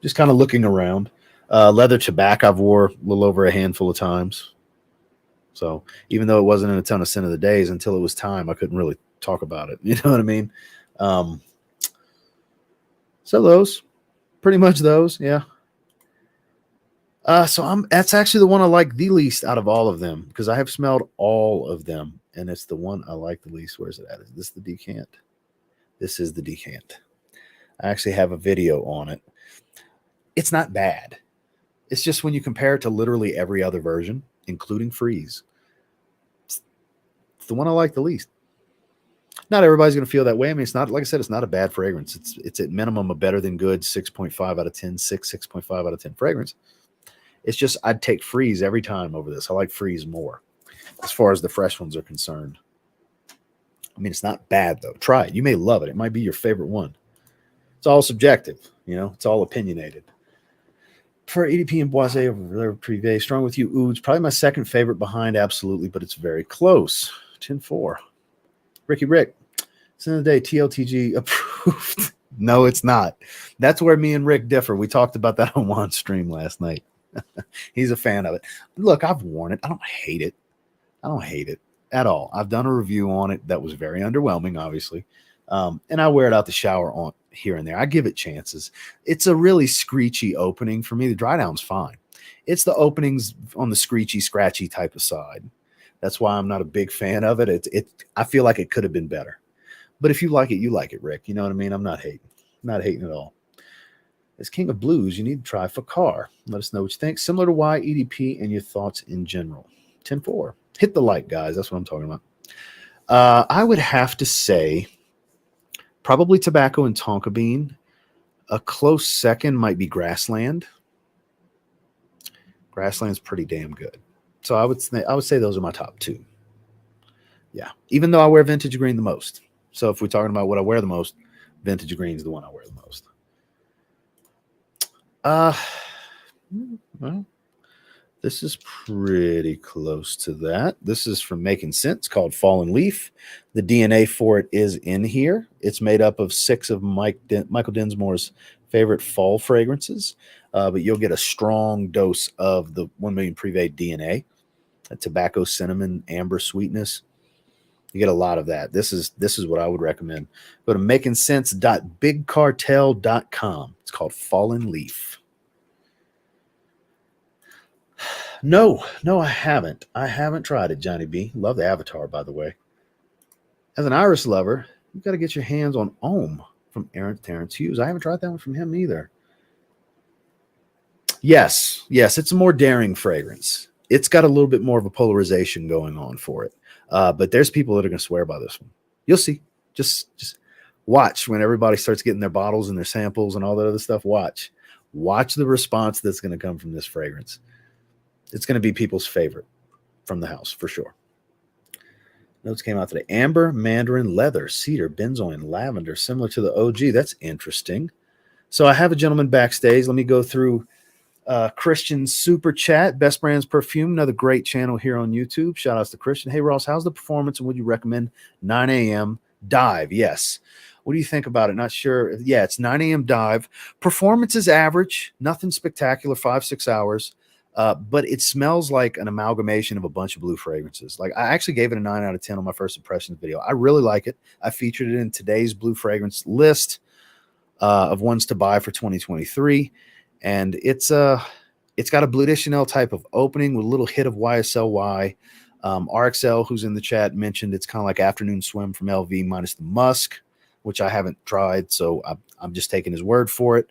Speaker 1: Just kind of looking around. Leather Tobacco, I've wore a little over a handful of times. So even though it wasn't in a ton of Scent of the Days, until it was time, I couldn't really talk about it. You know what I mean? So those, pretty much those, yeah. That's actually the one I like the least out of all of them, because I have smelled all of them, and it's the one I like the least. Where's it at? Is this the decant? This is the decant. I actually have a video on it. It's not bad. It's just when you compare it to literally every other version, including Freeze, it's the one I like the least. Not everybody's going to feel that way. I mean, it's not, like I said, it's not a bad fragrance. It's at minimum a better than good 6.5 out of 10, 6.5 out of 10 fragrance. It's just I'd take Freeze every time over this. I like Freeze more as far as the fresh ones are concerned. I mean, it's not bad, though. Try it. You may love it. It might be your favorite one. It's all subjective. You know, it's all opinionated. For EDP and Boisé over Privé, Strong With You Ouds, probably my second favorite behind Absolutely, but it's very close. 10-4. Ricky Rick, Scent of the Day, TLTG approved. No, it's not. That's where me and Rick differ. We talked about that on Juan's stream last night. He's a fan of it. Look, I've worn it. I don't hate it. I don't hate it at all. I've done a review on it that was very underwhelming, obviously. And I wear it out the shower on here and there. I give it chances. It's a really screechy opening for me. The dry down's fine. It's the openings on the screechy, scratchy type of side. That's why I'm not a big fan of it. I feel like it could have been better. But if you like it, you like it, Rick. You know what I mean? I'm not hating. Not hating at all. As King of Blues, you need to try Fakar. Let us know what you think. Similar to why EDP and your thoughts in general. 10-4. Hit the like, guys. That's what I'm talking about. I would have to say probably Tobacco and Tonka Bean. A close second might be Grassland. Grassland's pretty damn good. So I would say those are my top two. Yeah. Even though I wear Vintage Green the most. So if we're talking about what I wear the most, Vintage Green is the one I wear the most. Well, this is pretty close to that. This is from Making Sense, called Fallen Leaf. The DNA for it is in here. It's made up of 6 of Michael Dinsmore's favorite fall fragrances, but you'll get a strong dose of the 1 Million Privé DNA, a tobacco, cinnamon, amber sweetness. You get a lot of that. This is what I would recommend. Go to makingsense.bigcartel.com. It's called Fallen Leaf. No, I haven't. I haven't tried it, Johnny B. Love the avatar, by the way. As an Iris lover, you've got to get your hands on Ohm from Terrence Hughes. I haven't tried that one from him either. Yes, it's a more daring fragrance. It's got a little bit more of a polarization going on for it. But there's people that are going to swear by this one. You'll see. Just watch when everybody starts getting their bottles and their samples and all that other stuff. Watch the response that's going to come from this fragrance. It's going to be people's favorite from the house for sure. Notes came out today. Amber, mandarin, leather, cedar, benzoin, lavender, similar to the OG. That's interesting. So I have a gentleman backstage. Let me go through Christian Super Chat. Best Brands Perfume, another great channel here on YouTube. Shout outs to Christian. Hey, Ross, how's the performance and would you recommend 9 a.m. dive? Yes. What do you think about it? Not sure. Yeah, it's 9 a.m. dive. Performance is average, nothing spectacular, 5-6 hours. But it smells like an amalgamation of a bunch of blue fragrances. Like I actually gave it a 9 out of 10 on my first impressions video. I really like it. I featured it in today's blue fragrance list of ones to buy for 2023. And it's got a Bleu de Chanel type of opening with a little hit of YSLY. RXL, who's in the chat, mentioned it's kind of like Afternoon Swim from LV minus the musk, which I haven't tried. So I'm just taking his word for it.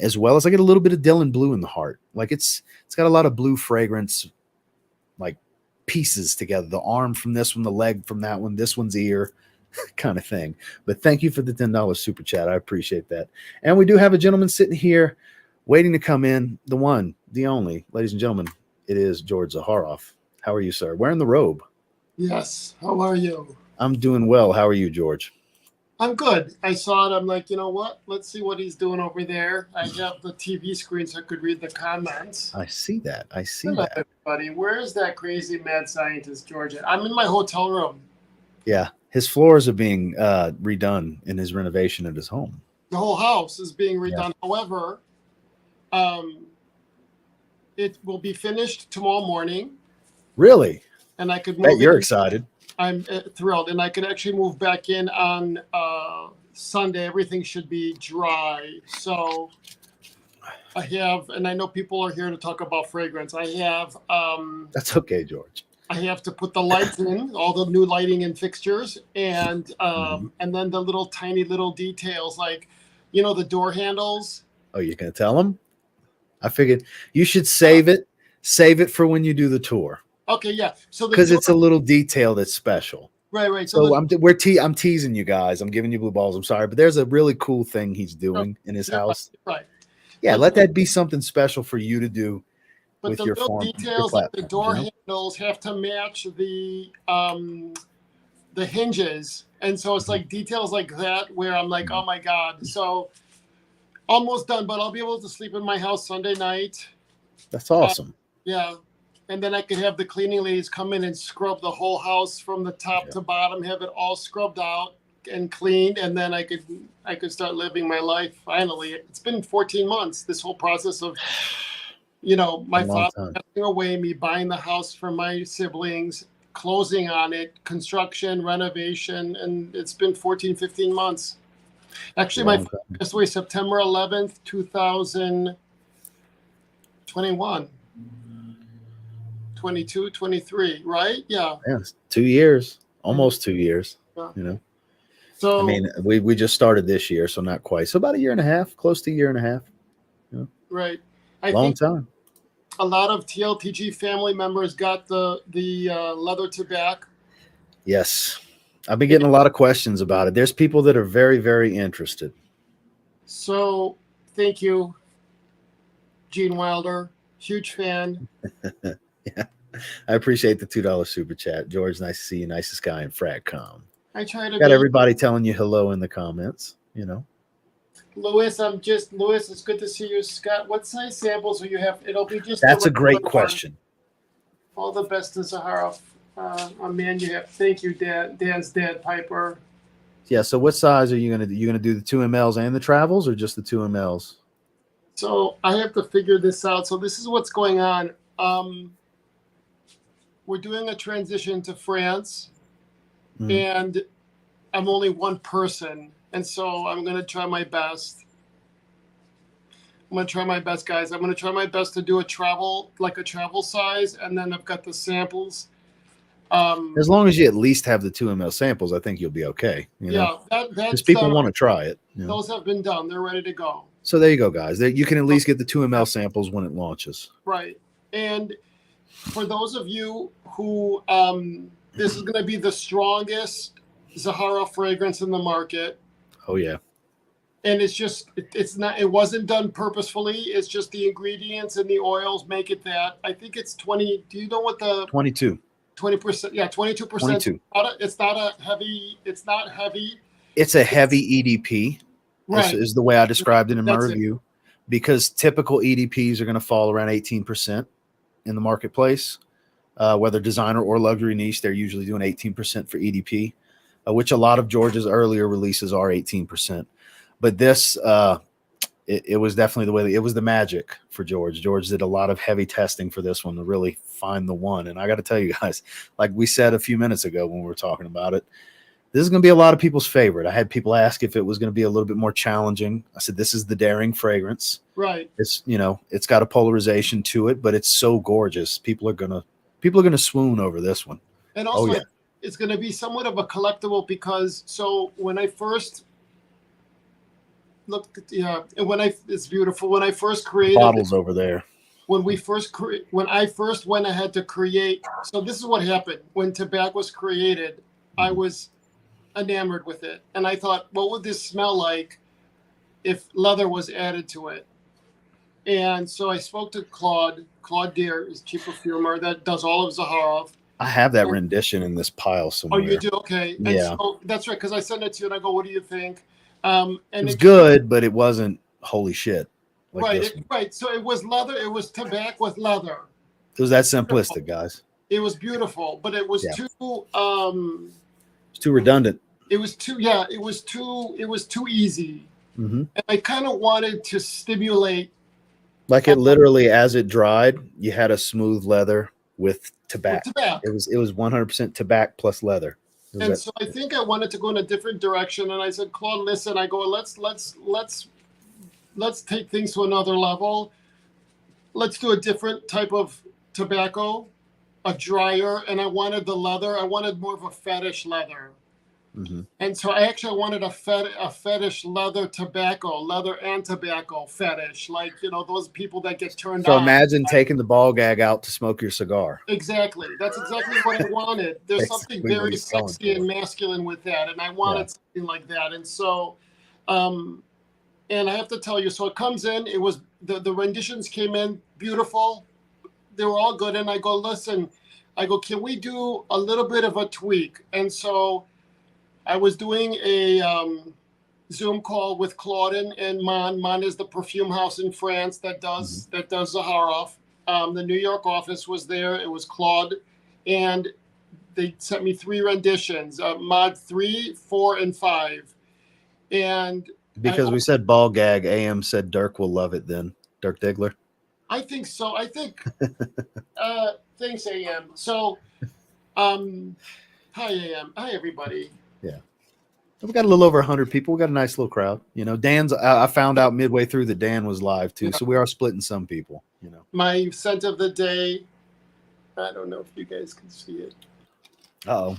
Speaker 1: As well as I get a little bit of Dylan Blue in the heart. Like it's got a lot of blue fragrance, like pieces together. The arm from this one, the leg from that one, this one's ear kind of thing. But thank you for the $10 super chat. I appreciate that. And we do have a gentleman sitting here waiting to come in. The one, the only, ladies and gentlemen, it is George Zaharoff. How are you, sir? Wearing the robe.
Speaker 2: Yes. How are you?
Speaker 1: I'm doing well. How are you, George?
Speaker 2: I'm good. I saw it. I'm like, you know what? Let's see what he's doing over there. I have the TV screen so I could read the comments.
Speaker 1: I see that. I see
Speaker 2: Hello,
Speaker 1: that.
Speaker 2: everybody. Where is that crazy mad scientist, George? I'm in my hotel room.
Speaker 1: Yeah. His floors are being redone in his renovation at his home.
Speaker 2: The whole house is being redone. Yeah. However, it will be finished tomorrow morning.
Speaker 1: Really?
Speaker 2: And I could move.
Speaker 1: You're excited.
Speaker 2: I'm thrilled, and I could actually move back in on Sunday. Everything should be dry. So I have, and I know people are here to talk about fragrance. I have.
Speaker 1: That's okay, George.
Speaker 2: I have to put the lights in, all the new lighting and fixtures, and and then the little tiny little details, like, you know, the door handles.
Speaker 1: Oh, you're gonna tell them? I figured you should save it. Save it for when you do the tour.
Speaker 2: Okay, yeah. So
Speaker 1: because it's a little detail that's special.
Speaker 2: Right.
Speaker 1: So I'm teasing you guys. I'm giving you blue balls. I'm sorry, but there's a really cool thing he's doing in his house.
Speaker 2: Right.
Speaker 1: Yeah, let that be something special for you to do.
Speaker 2: But
Speaker 1: with
Speaker 2: the
Speaker 1: your
Speaker 2: little
Speaker 1: form,
Speaker 2: details, like the door handles, have to match the hinges, and so it's like details like that where I'm like, oh my god. So almost done, but I'll be able to sleep in my house Sunday night.
Speaker 1: That's awesome.
Speaker 2: Yeah. And then I could have the cleaning ladies come in and scrub the whole house from the top to bottom, have it all scrubbed out and cleaned, and then I could start living my life finally. It's been 14 months, this whole process of, you know, my father passing away, me buying the house from my siblings, closing on it, construction, renovation, and it's been 14, 15 months. Actually, my father passed away September 11th, 2021. 22, 23, right? Yeah.
Speaker 1: Yeah, 2 years, almost 2 years. Yeah. You know, so I mean, we just started this year, so not quite. So about a year and a half, close to a year and a half. You know?
Speaker 2: Right.
Speaker 1: Long time.
Speaker 2: A lot of TLTG family members got the leather to back.
Speaker 1: Yes, I've been getting a lot of questions about it. There's people that are very, very interested.
Speaker 2: So thank you, Gene Wilder. Huge fan.
Speaker 1: Yeah, I appreciate the $2 super chat, George. Nice to see you. Nicest guy in Fratcom.
Speaker 2: I try to
Speaker 1: got everybody telling you hello in the comments. You know,
Speaker 2: Louis, it's good to see you. Scott, what size samples will you have? It'll be just.
Speaker 1: That's a great question.
Speaker 2: All the best to Zaharoff. Man, you have. Thank you, Dan's dad, Piper.
Speaker 1: Yeah. So, what size are you gonna do? You gonna do the 2 mLs and the travels, or just the 2 mLs?
Speaker 2: So I have to figure this out. So this is what's going on. We're doing a transition to France, and I'm only one person, and so I'm going to try my best. I'm going to try my best, guys. I'm going to try my best to do a travel size, and then I've got the samples.
Speaker 1: As long as you at least have the 2 ml samples, I think you'll be okay. You know? Because people want to try it. You know?
Speaker 2: Those have been done. They're ready to go.
Speaker 1: So there you go, guys. You can at least get the 2 ml samples when it launches.
Speaker 2: Right. And for those of you who this is going to be the strongest Zaharoff fragrance in the market.
Speaker 1: Oh yeah.
Speaker 2: And it's just it wasn't done purposefully. It's just the ingredients and the oils make it that. I think it's 20. Do you know what the
Speaker 1: 22.
Speaker 2: 20%. Yeah, 22%.
Speaker 1: 22.
Speaker 2: It's not a heavy. It's not heavy.
Speaker 1: It's a heavy EDP.
Speaker 2: Right.
Speaker 1: Is the way I described it in my
Speaker 2: That's
Speaker 1: review, because typical EDPs are going to fall around 18% in the marketplace. Whether designer or luxury niche, they're usually doing 18% for EDP, which a lot of George's earlier releases are 18%. But this, it was definitely the way it was the magic for George. George did a lot of heavy testing for this one to really find the one. And I got to tell you guys, like we said a few minutes ago when we were talking about it, this is going to be a lot of people's favorite. I had people ask if it was going to be a little bit more challenging. I said, this is the daring fragrance.
Speaker 2: Right.
Speaker 1: It's, it's got a polarization to it, but it's so gorgeous. People are going to swoon over this one.
Speaker 2: And also, it's going to be somewhat of a collectible because when I first looked at it's beautiful. When I first created
Speaker 1: bottles over there.
Speaker 2: When I first went ahead to create, so this is what happened. When tobacco was created, I was enamored with it. And I thought, what would this smell like if leather was added to it? And so I spoke to Claude Deere, is chief perfumer that does all of Zaharoff.
Speaker 1: I have that rendition in this pile somewhere.
Speaker 2: Oh, you do? Okay. And
Speaker 1: yeah.
Speaker 2: So that's right, because I sent it to you and I go, what do you think? And
Speaker 1: it was good, but it wasn't holy shit.
Speaker 2: Like right. So it was leather. It was tobacco with leather.
Speaker 1: It was that simplistic, guys.
Speaker 2: It was beautiful, but it was too
Speaker 1: it's too redundant.
Speaker 2: It was too it was too easy.
Speaker 1: Mm-hmm.
Speaker 2: And I kind of wanted to stimulate,
Speaker 1: like it literally, as it dried, you had a smooth leather with tobacco. It was 100% tobacco plus leather.
Speaker 2: And so I think I wanted to go in a different direction, and I said, Claude, listen, I go, let's take things to another level. Let's do a different type of tobacco, a drier, and I wanted the leather. I wanted more of a fetish leather.
Speaker 1: Mm-hmm.
Speaker 2: And so I actually wanted a fetish leather and tobacco fetish, like, those people that get turned on.
Speaker 1: So imagine taking the ball gag out to smoke your cigar.
Speaker 2: Exactly. That's exactly what I wanted. There's something very sexy and masculine with that, and I wanted something like that. And so, and I have to tell you, so it comes in, it was, the renditions came in beautiful. They were all good. And I go, listen, can we do a little bit of a tweak? And so I was doing a Zoom call with Claude and Mon. Mon is the perfume house in France that does Zaharoff. The New York office was there. It was Claude, and they sent me 3 renditions: Mod 3, 4, and 5. And
Speaker 1: because we said ball gag, AM said Dirk will love it. Then Dirk Diggler.
Speaker 2: I think so. I think. Thanks, AM. So, hi, AM. Hi, everybody.
Speaker 1: Yeah. We got a little over 100 people. We got a nice little crowd. Dan's, I found out midway through that Dan was live too. So we are splitting some people,
Speaker 2: My scent of the day. I don't know if you guys can see it.
Speaker 1: Uh-oh.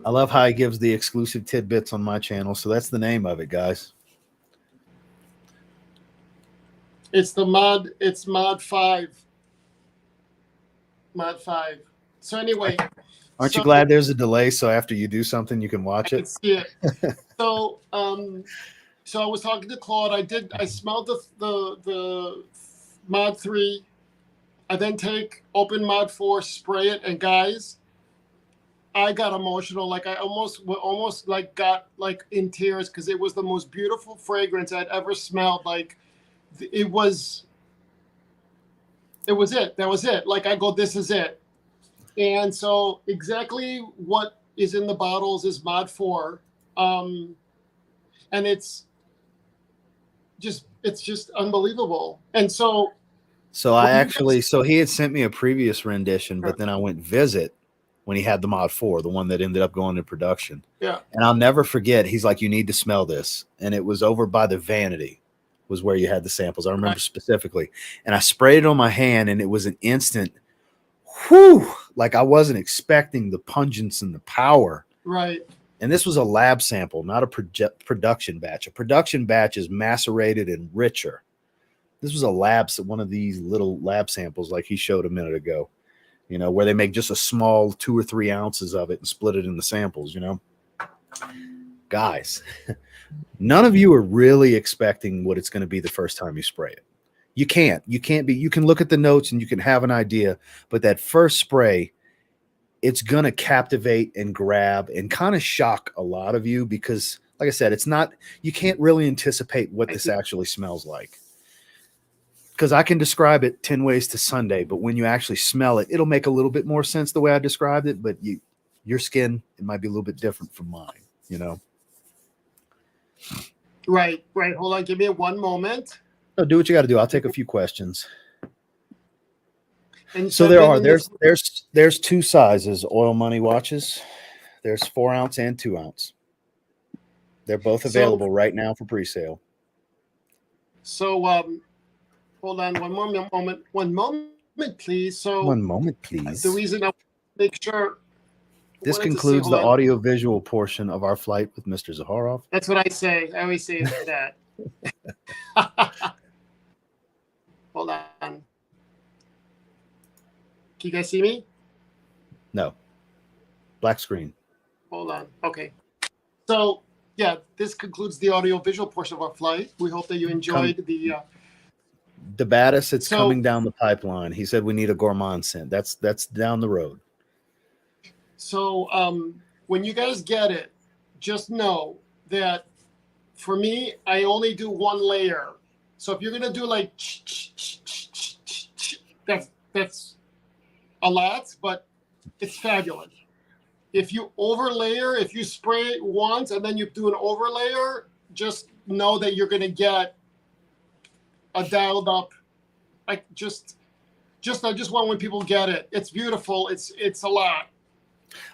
Speaker 1: I love how he gives the exclusive tidbits on my channel. So that's the name of it, guys.
Speaker 2: It's Mod 5. Mod 5. So anyway.
Speaker 1: Aren't you glad there's a delay? So after you do something, you can watch it.
Speaker 2: See it. So I was talking to Claude. I smelled the Mod 3. I then open Mod 4, spray it, and guys, I got emotional. Like I almost like got like in tears because it was the most beautiful fragrance I'd ever smelled. Like it was it. That was it. Like I go, this is it. And so exactly what is in the bottles is Mod 4. And it's just unbelievable. And so
Speaker 1: he had sent me a previous rendition, but then I went visit when he had the Mod 4, the one that ended up going to production.
Speaker 2: Yeah.
Speaker 1: And I'll never forget, he's like, you need to smell this. And it was over by the Vanity was where you had the samples. I remember specifically. And I sprayed it on my hand, and it was an instant whew, like I wasn't expecting the pungence and the power.
Speaker 2: Right.
Speaker 1: And this was a lab sample, not a production batch. A production batch is macerated and richer. This was one of these little lab samples like he showed a minute ago, where they make just a small 2 or 3 ounces of it and split it in the samples, Guys, none of you are really expecting what it's going to be the first time you spray it. You can't be, you can look at the notes and you can have an idea, but that first spray, it's going to captivate and grab and kind of shock a lot of you because, like I said, it's not, you can't really anticipate what this actually smells like. Because I can describe it 10 ways to Sunday, but when you actually smell it, it'll make a little bit more sense the way I described it, but your skin, it might be a little bit different from mine, you know?
Speaker 2: Right. Hold on. Give me one moment.
Speaker 1: No, do what you got to do. I'll take a few questions.
Speaker 2: And
Speaker 1: so there's two sizes oil money watches. There's 4 ounce and 2 ounce. They're both available right now for pre-sale.
Speaker 2: So hold on one moment please. So
Speaker 1: one moment please.
Speaker 2: The reason I make sure
Speaker 1: this concludes the audio visual portion of our flight with Mr. Zaharoff.
Speaker 2: That's what I say. I always say that. Hold on. Can you guys see me?
Speaker 1: No. Black screen.
Speaker 2: Hold on. Okay. So, yeah, this concludes the audio visual portion of our flight. We hope that you enjoyed the
Speaker 1: Batis, it's coming down the pipeline. He said we need a gourmand scent. That's down the road.
Speaker 2: So when you guys get it, just know that for me, I only do 1 layer. So if you're gonna do like that's a lot, but it's fabulous. If you overlayer, if you spray it once and then you do an overlayer, just know that you're gonna get a dialed up. Like I just want when people get it. It's beautiful. It's a lot.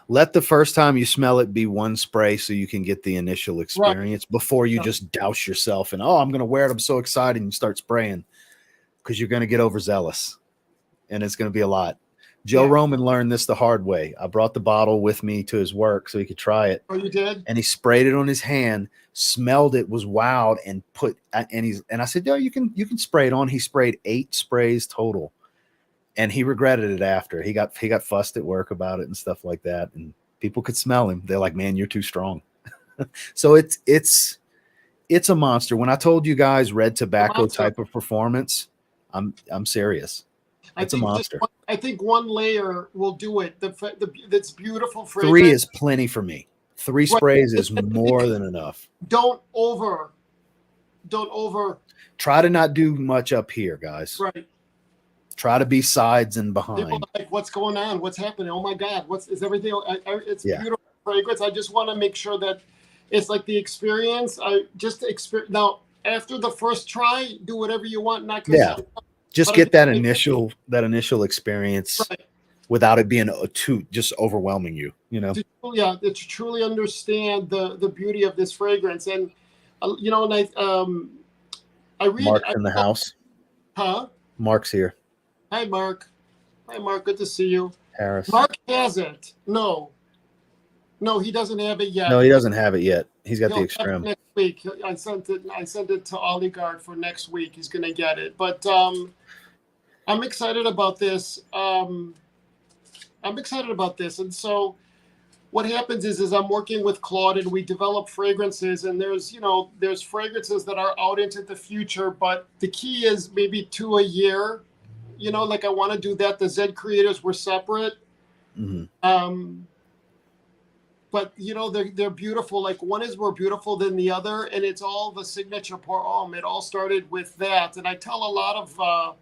Speaker 1: Let the first time you smell it be 1 spray so you can get the initial experience before you just douse yourself and, oh, I'm going to wear it. I'm so excited. And you start spraying because you're going to get overzealous and it's going to be a lot. Joe Roman learned this the hard way. I brought the bottle with me to his work so he could try it.
Speaker 2: Oh, you did?
Speaker 1: And he sprayed it on his hand, smelled it, was wowed, and I said, "No, you can spray it on." He sprayed 8 sprays total. And he regretted it after. He got fussed at work about it and stuff like that. And people could smell him. They're like, "Man, you're too strong." So it's a monster. When I told you guys red tobacco type of performance, I'm serious. It's a monster.
Speaker 2: I think 1 layer will do it. That's beautiful fragrance.
Speaker 1: 3 is plenty for me. 3 sprays is more than enough.
Speaker 2: Don't over.
Speaker 1: Try to not do much up here, guys.
Speaker 2: Right.
Speaker 1: Try to be sides and behind.
Speaker 2: People are like, what's going on? What's happening? Oh my God! Is everything? It's beautiful fragrance. I just want to make sure that it's like the experience. Now, after the first try, do whatever you want.
Speaker 1: Just get that initial experience without it being just overwhelming you. You know.
Speaker 2: To truly understand the beauty of this fragrance, and you know, and I read.
Speaker 1: Mark's in the house.
Speaker 2: Huh?
Speaker 1: Mark's here.
Speaker 2: Hi, Mark. Good to see you.
Speaker 1: Harris.
Speaker 2: Mark hasn't. No, he doesn't have it yet.
Speaker 1: No, he doesn't have it yet. He's got the extreme.
Speaker 2: Next week, I sent it to Oligard for next week. He's gonna get it. But I'm excited about this. And so what happens is I'm working with Claude and we develop fragrances, and there's fragrances that are out into the future, but the key is maybe 2 a year. You know, like I want to do that. The Z creators were separate. Mm-hmm. But you know, they're beautiful. Like one is more beautiful than the other, and it's all the signature pour homme. It all started with that. And I tell a lot of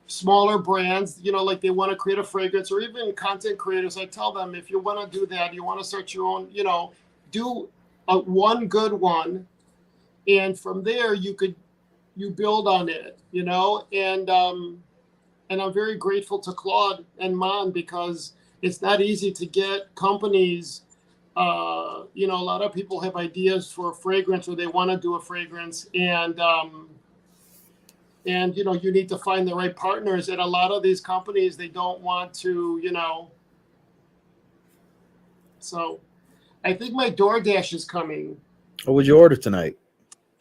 Speaker 2: smaller brands, you know, like they want to create a fragrance, or even content creators, I tell them, if you want to do that, you want to start your own, you know, do one good one, and from there you build on it, you know. And I'm very grateful to Claude and Mon, because it's not easy to get companies. You know, a lot of people have ideas for a fragrance, or they want to do a fragrance, and you know, you need to find the right partners. And a lot of these companies, they don't want to, you know. So I think my DoorDash is coming.
Speaker 1: What would you order tonight?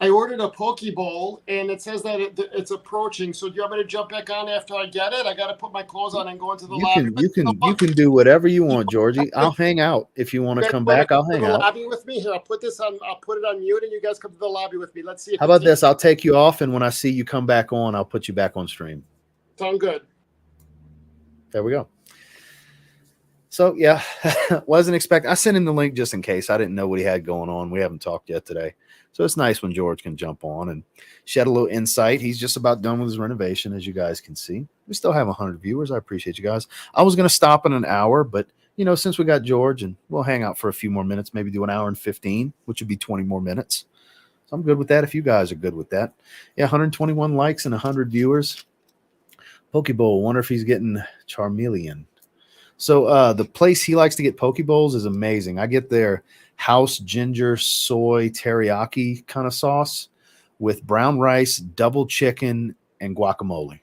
Speaker 2: I ordered a Poke Bowl, and it says that it's approaching. So do you want me to jump back on after I get it? I got to put my clothes on and go into the lobby.
Speaker 1: You can do whatever you want, Georgie. I'll hang out if you want to come back. I'll hang out.
Speaker 2: Lobby with me here. I'll put this on. I'll put it on mute, and you guys come to the lobby with me. Let's see.
Speaker 1: How about this? I'll take you off, and when I see you come back on, I'll put you back on stream.
Speaker 2: Sound good.
Speaker 1: There we go. So yeah, wasn't expecting. I sent him the link just in case. I didn't know what he had going on. We haven't talked yet today, so it's nice when George can jump on and shed a little insight. He's just about done with his renovation, as you guys can see. We still have 100 viewers. I appreciate you guys. I was going to stop in an hour, but you know, since we got George, and we'll hang out for a few more minutes, maybe do an hour and 15, which would be 20 more minutes. So I'm good with that. If you guys are good with that, yeah, 121 likes and 100 viewers. Pokeball. Wonder if he's getting Charmeleon. So the place he likes to get Pokeballs is amazing. I get their house ginger soy teriyaki kind of sauce with brown rice, double chicken, and guacamole.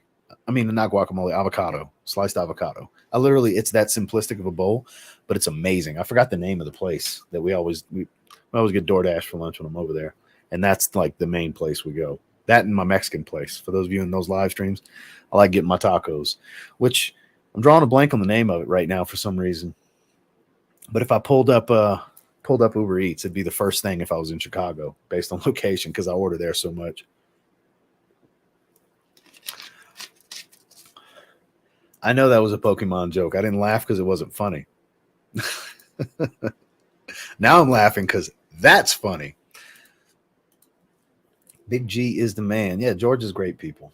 Speaker 1: I mean, not guacamole, avocado, sliced avocado. It's that simplistic of a bowl, but it's amazing. I forgot the name of the place that we always get DoorDash for lunch when I'm over there. And that's like the main place we go. That and my Mexican place. For those of you in those live streams, I like getting my tacos, which I'm drawing a blank on the name of it right now for some reason. But if I pulled up Uber Eats, it'd be the first thing if I was in Chicago based on location because I order there so much. I know that was a Pokemon joke. I didn't laugh because it wasn't funny. Now I'm laughing because that's funny. Big G is the man. Yeah, George is great people.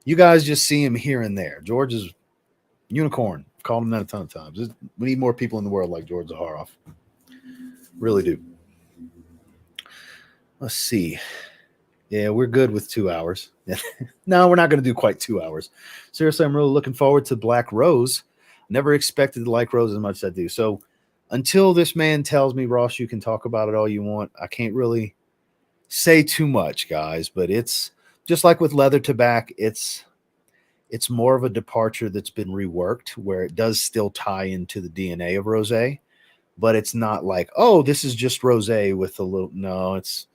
Speaker 1: You guys just see him here and there. George is unicorn. I've called him that a ton of times. We need more people in the world like George Zaharoff. Really do. Let's see. Yeah, we're good with 2 hours. No, we're not going to do quite 2 hours. Seriously, I'm really looking forward to Black Rose. Never expected to like Rose as much as I do. So until this man tells me, Ross, you can talk about it all you want, I can't really say too much, guys. But it's just like with leather tobacco, it's more of a departure that's been reworked where it does still tie into the DNA of rosé, but it's not like, oh, this is just rosé with a little. No, it's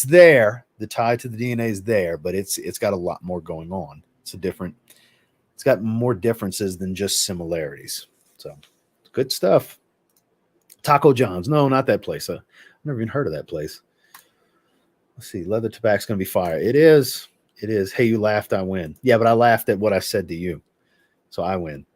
Speaker 1: there. The tie to the DNA is there, but it's got a lot more going on. It's got more differences than just similarities. So good stuff. Taco John's. No, not that place. I've never even heard of that place. Let's see. Leather tobacco's going to be fire. It is. It is. Hey, you laughed, I win. Yeah, but I laughed at what I said to you. So I win.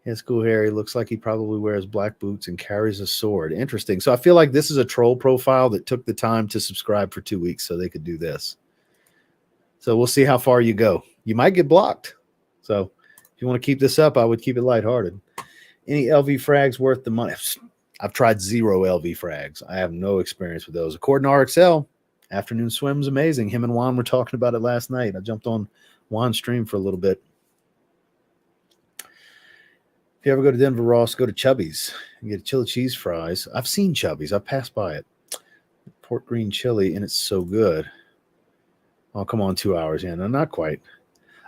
Speaker 1: Yeah, School Harry looks like he probably wears black boots and carries a sword. Interesting. So I feel like this is a troll profile that took the time to subscribe for 2 weeks so they could do this. So we'll see how far you go. You might get blocked. So if you want to keep this up, I would keep it lighthearted. Any LV frags worth the money? I've tried 0 LV frags. I have no experience with those. According to RXL, Afternoon Swim's amazing. Him and Juan were talking about it last night. I jumped on Juan's stream for a little bit. If you ever go to Denver, Ross, go to Chubby's and get chili cheese fries. I've seen Chubby's. I've passed by it. Pork green chili, and it's so good. Oh, come on, 2 hours. Yeah, no, not quite.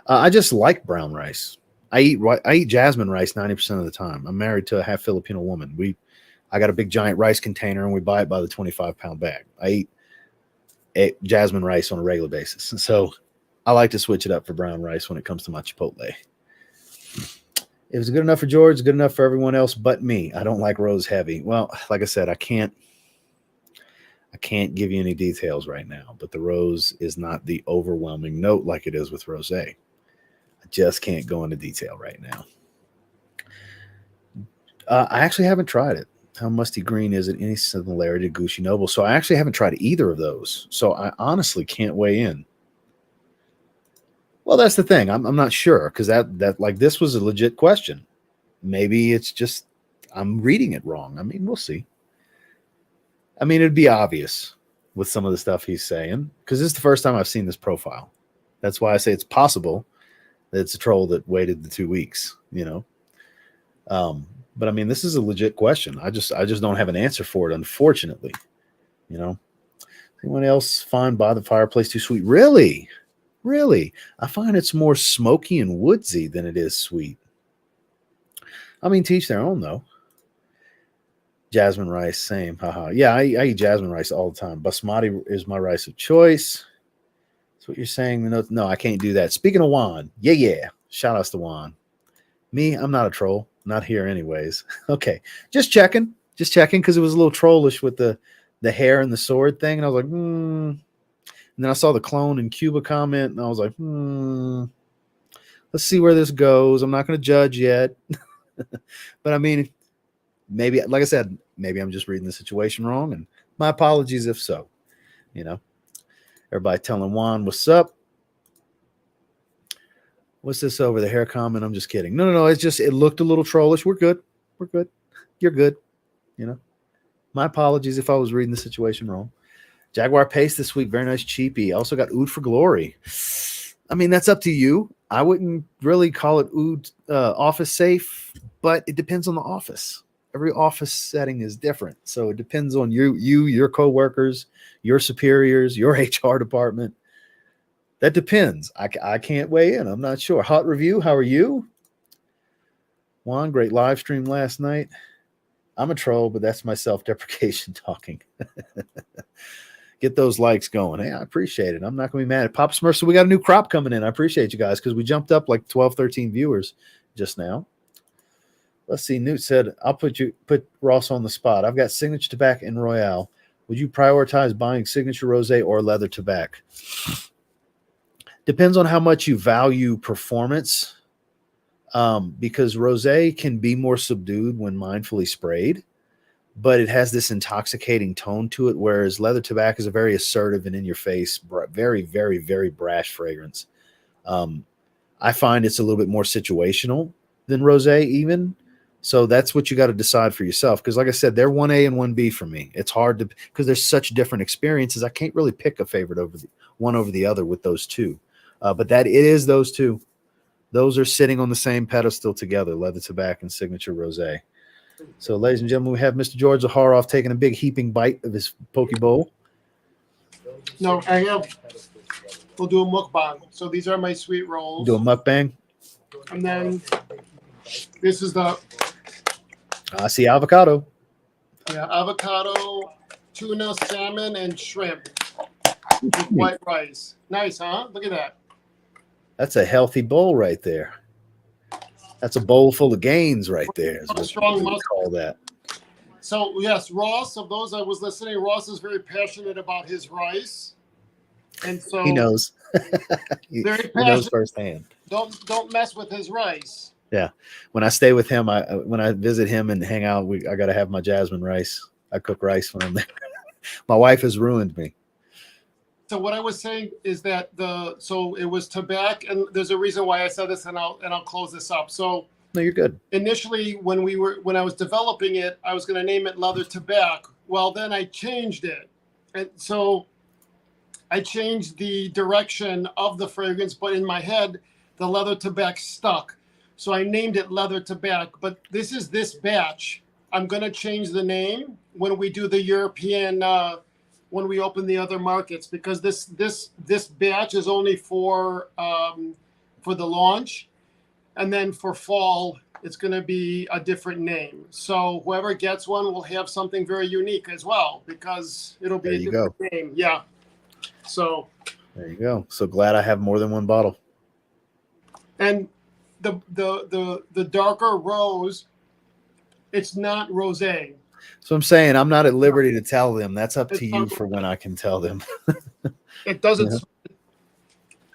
Speaker 1: I just like brown rice. I eat jasmine rice 90% of the time. I'm married to a half Filipino woman. I got a big giant rice container, and we buy it by the 25-pound bag. I eat jasmine rice on a regular basis. So I like to switch it up for brown rice when it comes to my Chipotle. If it's good enough for George, it's good enough for everyone else but me. I don't like rose heavy. Well, like I said, I can't give you any details right now, but the rose is not the overwhelming note like it is with rosé. I just can't go into detail right now. I actually haven't tried it. How musty green is it? Any similarity to Gucci Noble? So I actually haven't tried either of those. So I honestly can't weigh in. Well, that's the thing. I'm not sure because that like this was a legit question. Maybe it's just I'm reading it wrong. I mean, we'll see. I mean, it'd be obvious with some of the stuff he's saying because this is the first time I've seen this profile. That's why I say it's possible that it's a troll that waited the 2 weeks, you know. But I mean, this is a legit question. I just don't have an answer for it, unfortunately. You know, anyone else find By the Fireplace too sweet? Really? Really? I find it's more smoky and woodsy than it is sweet. I mean, teach their own, though. Jasmine rice, same. Haha. Yeah, I eat jasmine rice all the time. Basmati is my rice of choice. That's what you're saying. No, I can't do that. Speaking of Juan, yeah. Shout outs to Juan. Me, I'm not a troll. Not here, anyways. Okay, just checking because it was a little trollish with the hair and the sword thing, and I was like, And then I saw the clone in Cuba comment, and I was like, Let's see where this goes. I'm not going to judge yet, but I mean, maybe, like I said, maybe I'm just reading the situation wrong, and my apologies if so. Everybody telling Juan what's up. What's this over the hair comment? I'm just kidding. No. It's just, it looked a little trollish. We're good. You're good. My apologies if I was reading the situation wrong. Jaguar Pace this week. Very nice cheapie. Also got Oud for Glory. I mean, that's up to you. I wouldn't really call it Oud office safe, but it depends on the office. Every office setting is different. So it depends on you, your coworkers, your superiors, your HR department. That depends. I can't weigh in. I'm not sure. Hot review. How are you? Juan, great live stream last night. I'm a troll, but that's my self-deprecation talking. Get those likes going. Hey, I appreciate it. I'm not going to be mad at Papa Smurf. So we got a new crop coming in. I appreciate you guys because we jumped up like 12, 13 viewers just now. Let's see. Newt said, I'll put Ross on the spot. I've got Signature Tobacco and Royale. Would you prioritize buying Signature Rosé or Leather Tobacco? Depends on how much you value performance, because rosé can be more subdued when mindfully sprayed, but it has this intoxicating tone to it, whereas leather tobacco is a very assertive and in-your-face, very, very, very brash fragrance. I find it's a little bit more situational than rosé even, so that's what you got to decide for yourself, because like I said, they're 1A and 1B for me. It's hard to, because there's such different experiences. I can't really pick a favorite over the other with those two. But that it is those two. Those are sitting on the same pedestal together, leather tobacco and signature rosé. So, ladies and gentlemen, we have Mr. George Zaharoff taking a big heaping bite of his poke bowl.
Speaker 2: No, we'll do a mukbang. So these are my sweet rolls.
Speaker 1: Do a mukbang.
Speaker 2: And then this is the...
Speaker 1: I see avocado.
Speaker 2: Yeah, avocado, tuna, salmon, and shrimp with white rice. Nice, huh? Look at that.
Speaker 1: That's a healthy bowl right there. That's a bowl full of gains right there. Is what
Speaker 2: strong
Speaker 1: we call that.
Speaker 2: So, yes, Ross, of those I was listening, Ross is very passionate about his rice. And so
Speaker 1: he knows. he knows firsthand.
Speaker 2: Don't mess with his rice.
Speaker 1: Yeah. When I stay with him, when I visit him and hang out, I got to have my jasmine rice. I cook rice when I'm there. My wife has ruined me.
Speaker 2: So what I was saying is that so it was tobacco, and there's a reason why I said this, and I'll close this up. So
Speaker 1: no, you're good.
Speaker 2: Initially, when I was developing it, I was going to name it Leather Tobacco. Well, then I changed it, and so I changed the direction of the fragrance, but in my head, the Leather Tobacco stuck. So I named it Leather Tobacco. But this is this batch. I'm going to change the name when we do the European. When we open the other markets, because this batch is only for the launch, and then for fall it's going to be a different name. So whoever gets one will have something very unique as well, because it'll be a different name. Yeah. So
Speaker 1: there you go. So glad I have more than one bottle.
Speaker 2: And the darker rose, it's not rosé.
Speaker 1: So I'm saying I'm not at liberty to tell them. That's up to you for when I can tell them.
Speaker 2: It doesn't. Yeah.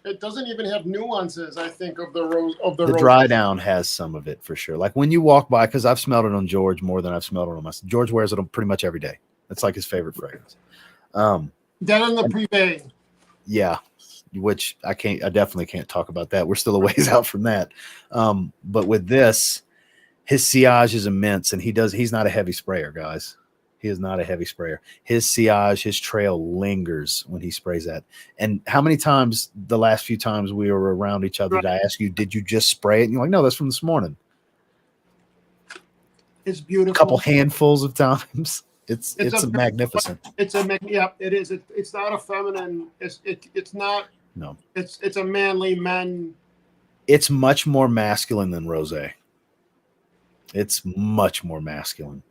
Speaker 2: It doesn't even have nuances. I think of the rose of the
Speaker 1: dry down has some of it for sure. Like when you walk by, because I've smelled it on George more than I've smelled it on myself. George wears it on pretty much every day. It's like his favorite fragrance.
Speaker 2: That in the privé.
Speaker 1: Yeah, which I definitely can't talk about that. We're still a ways out from that. But with this, his sillage is immense, and he's not a heavy sprayer, guys. He is not a heavy sprayer. His sillage, his trail lingers when he sprays that. And how many times the last few times we were around each other, did I ask you, did you just spray it? And you're like, no, that's from this morning.
Speaker 2: It's beautiful.
Speaker 1: A couple handfuls of times. It's magnificent.
Speaker 2: Yeah, it is. It's not a feminine. It's not.
Speaker 1: No.
Speaker 2: It's a manly men.
Speaker 1: It's much more masculine than rosé. It's much more masculine.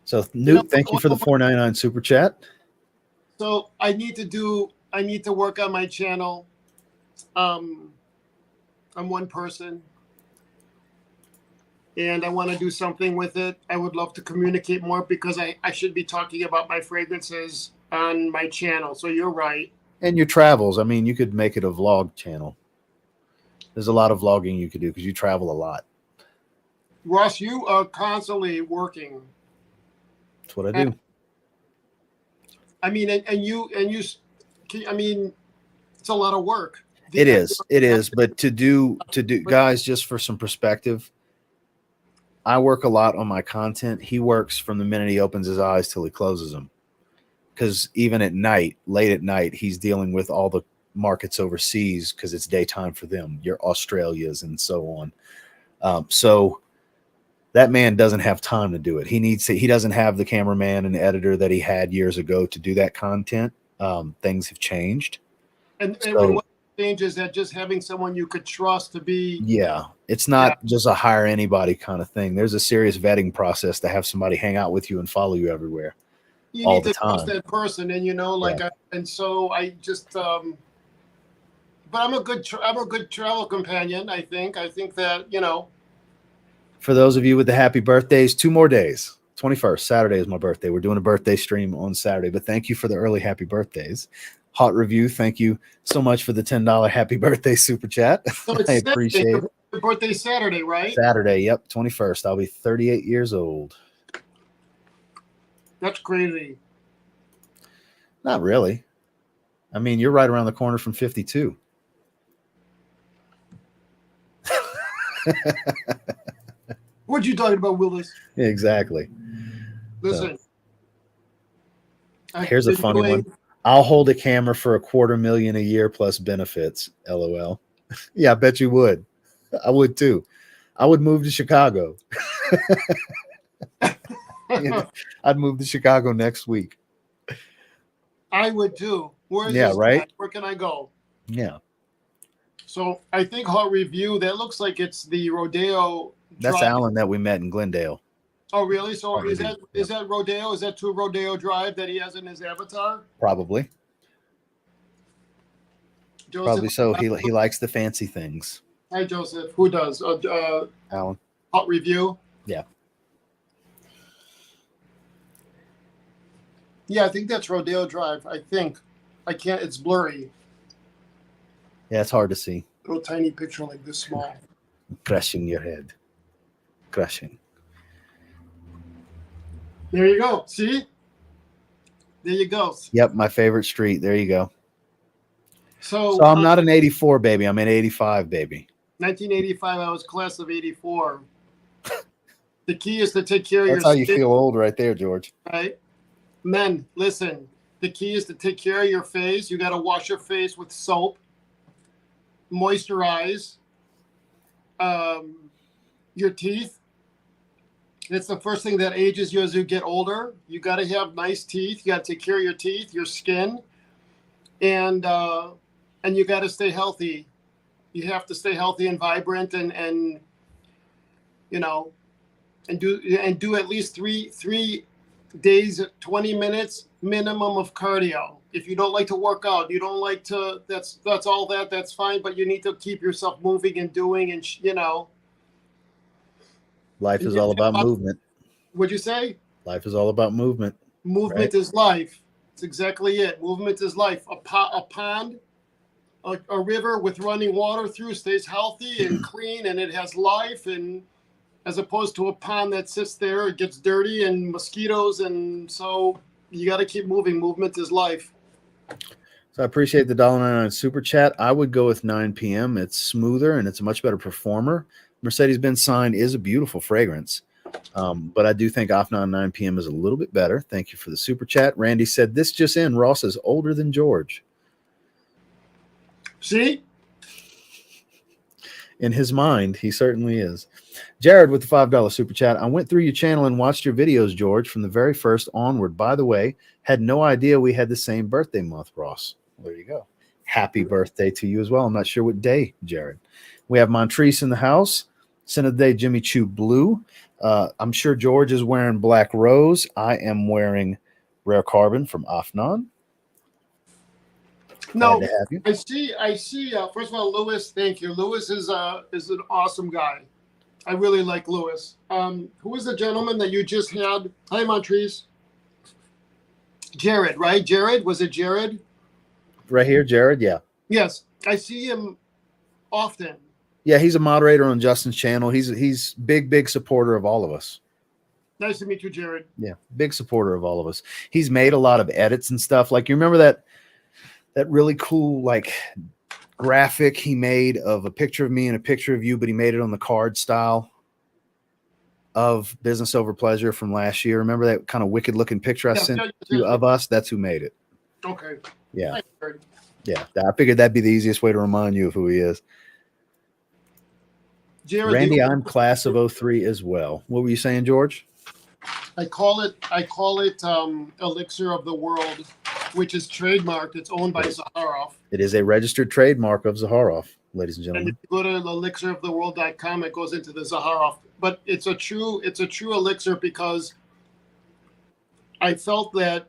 Speaker 1: So Newt, thank you for the $4.99 super chat.
Speaker 2: So I need to work on my channel. I'm one person, and I want to do something with it. I would love to communicate more because I should be talking about my fragrances on my channel. So you're right.
Speaker 1: And your travels. I mean, you could make it a vlog channel. There's a lot of vlogging you could do because you travel a lot.
Speaker 2: Ross, you are constantly working.
Speaker 1: That's what I do.
Speaker 2: I mean, and you, I mean, it's a lot of work.
Speaker 1: It is. But to do, guys, just for some perspective, I work a lot on my content. He works from the minute he opens his eyes till he closes them. Because even at night, late at night, he's dealing with all the markets overseas because it's daytime for them, your Australias and so on. So that man doesn't have time to do it. He doesn't have the cameraman and editor that he had years ago to do that content. Things have changed. And
Speaker 2: what changes that just having someone you could trust to be.
Speaker 1: Yeah. It's not just a hire anybody kind of thing. There's a serious vetting process to have somebody hang out with you and follow you everywhere.
Speaker 2: You need to trust that person, and and so I just but I'm a good travel companion. I think that
Speaker 1: For those of you with the happy birthdays, 2 more days. 21st Saturday is my birthday. We're doing a birthday stream on Saturday, but thank you for the early happy birthdays. Hot Review, thank you so much for the $10 happy birthday super chat.
Speaker 2: So I appreciate it. Your birthday Saturday, right?
Speaker 1: Saturday, yep, 21st. I'll be 38 years old.
Speaker 2: That's crazy.
Speaker 1: Not really. I mean, you're right around the corner from 52.
Speaker 2: What you talking about, Willis?
Speaker 1: Exactly.
Speaker 2: Listen.
Speaker 1: Here's a funny one. I'll hold a camera for $250,000 a year plus benefits. LOL. Yeah, I bet you would. I would too. I would move to Chicago. I'd move to Chicago next week.
Speaker 2: I would too.
Speaker 1: Right?
Speaker 2: Where can I go?
Speaker 1: Yeah.
Speaker 2: So I think Hot Review, that looks like it's the Rodeo.
Speaker 1: That's Alan that we met in Glendale.
Speaker 2: Oh, really? So is that Rodeo? Is that to Rodeo Drive that he has in his avatar?
Speaker 1: Probably.
Speaker 2: Joseph,
Speaker 1: probably so. He likes the fancy things.
Speaker 2: Hi, Joseph. Who does?
Speaker 1: Alan.
Speaker 2: Hot Review?
Speaker 1: Yeah.
Speaker 2: Yeah, I think that's Rodeo Drive. I think. I can't. It's blurry.
Speaker 1: Yeah, it's hard to see.
Speaker 2: Little tiny picture like this small.
Speaker 1: Crushing your head. Crushing.
Speaker 2: There you go. See? There you go.
Speaker 1: Yep, my favorite street. There you go.
Speaker 2: So
Speaker 1: I'm not an 84 baby. I'm an 85 baby.
Speaker 2: 1985, I was class of 84. The key is to take care of
Speaker 1: That's
Speaker 2: your
Speaker 1: how you feel old right there, George.
Speaker 2: Right? Men, listen. The key is to take care of your face. You got to wash your face with soap. Moisturize. Your teeth. It's the first thing that ages you as you get older. You got to have nice teeth. You got to take care of your teeth, your skin, and you got to stay healthy. You have to stay healthy and vibrant, and do at least three days, 20 minutes minimum of cardio. If you don't like to work out, you don't like to. That's all that. That's fine, but you need to keep yourself moving and doing, and
Speaker 1: Life is all about movement.
Speaker 2: What'd you say?
Speaker 1: Life is all about movement.
Speaker 2: Movement is life. That's exactly it. Movement is life. A pond, a river with running water through stays healthy and clean, and it has life. And as opposed to a pond that sits there, it gets dirty and mosquitoes. And so you got to keep moving. Movement is life.
Speaker 1: So I appreciate the $1.99 super chat. I would go with 9 p.m. It's smoother and it's a much better performer. Mercedes-Benz Sign is a beautiful fragrance, but I do think Afnan 9 p.m. is a little bit better. Thank you for the super chat. Randy said, this just in, Ross is older than George.
Speaker 2: See?
Speaker 1: In his mind, he certainly is. Jared with the $5 super chat. I went through your channel and watched your videos, George, from the very first onward. By the way, had no idea we had the same birthday month, Ross. There you go. Happy birthday to you as well. I'm not sure what day, Jared. We have Montrese in the house. Sin of the day, Jimmy Choo Blue. I'm sure George is wearing Black Rose. I am wearing Rare Carbon from Afnan.
Speaker 2: No,
Speaker 1: Glad to have you.
Speaker 2: I see. First of all, Lewis, thank you. Lewis is an awesome guy. I really like Lewis. Who was the gentleman that you just had? Hi, Montrese. Jared, right? Jared, was it Jared?
Speaker 1: Right here, Jared. Yeah.
Speaker 2: Yes, I see him often.
Speaker 1: Yeah, he's a moderator on Justin's channel. He's big supporter of all of us.
Speaker 2: Nice to meet you, Jared.
Speaker 1: Yeah, big supporter of all of us. He's made a lot of edits and stuff. Like, you remember that really cool like graphic he made of a picture of me and a picture of you, but he made it on the card style of Business Over Pleasure from last year. Remember that kind of wicked looking picture I sent you of us? That's who made it.
Speaker 2: Okay.
Speaker 1: Yeah. Yeah. I figured that'd be the easiest way to remind you of who he is.
Speaker 2: Jared,
Speaker 1: Randy, I'm class of 03 as well. What were you saying, George?
Speaker 2: I call it Elixir of the World, which is trademarked. It's owned by Zaharoff.
Speaker 1: It is a registered trademark of Zaharoff, ladies and
Speaker 2: And
Speaker 1: gentlemen.
Speaker 2: if you go to elixiroftheworld.com, it goes into the Zaharoff. But it's a true elixir because I felt that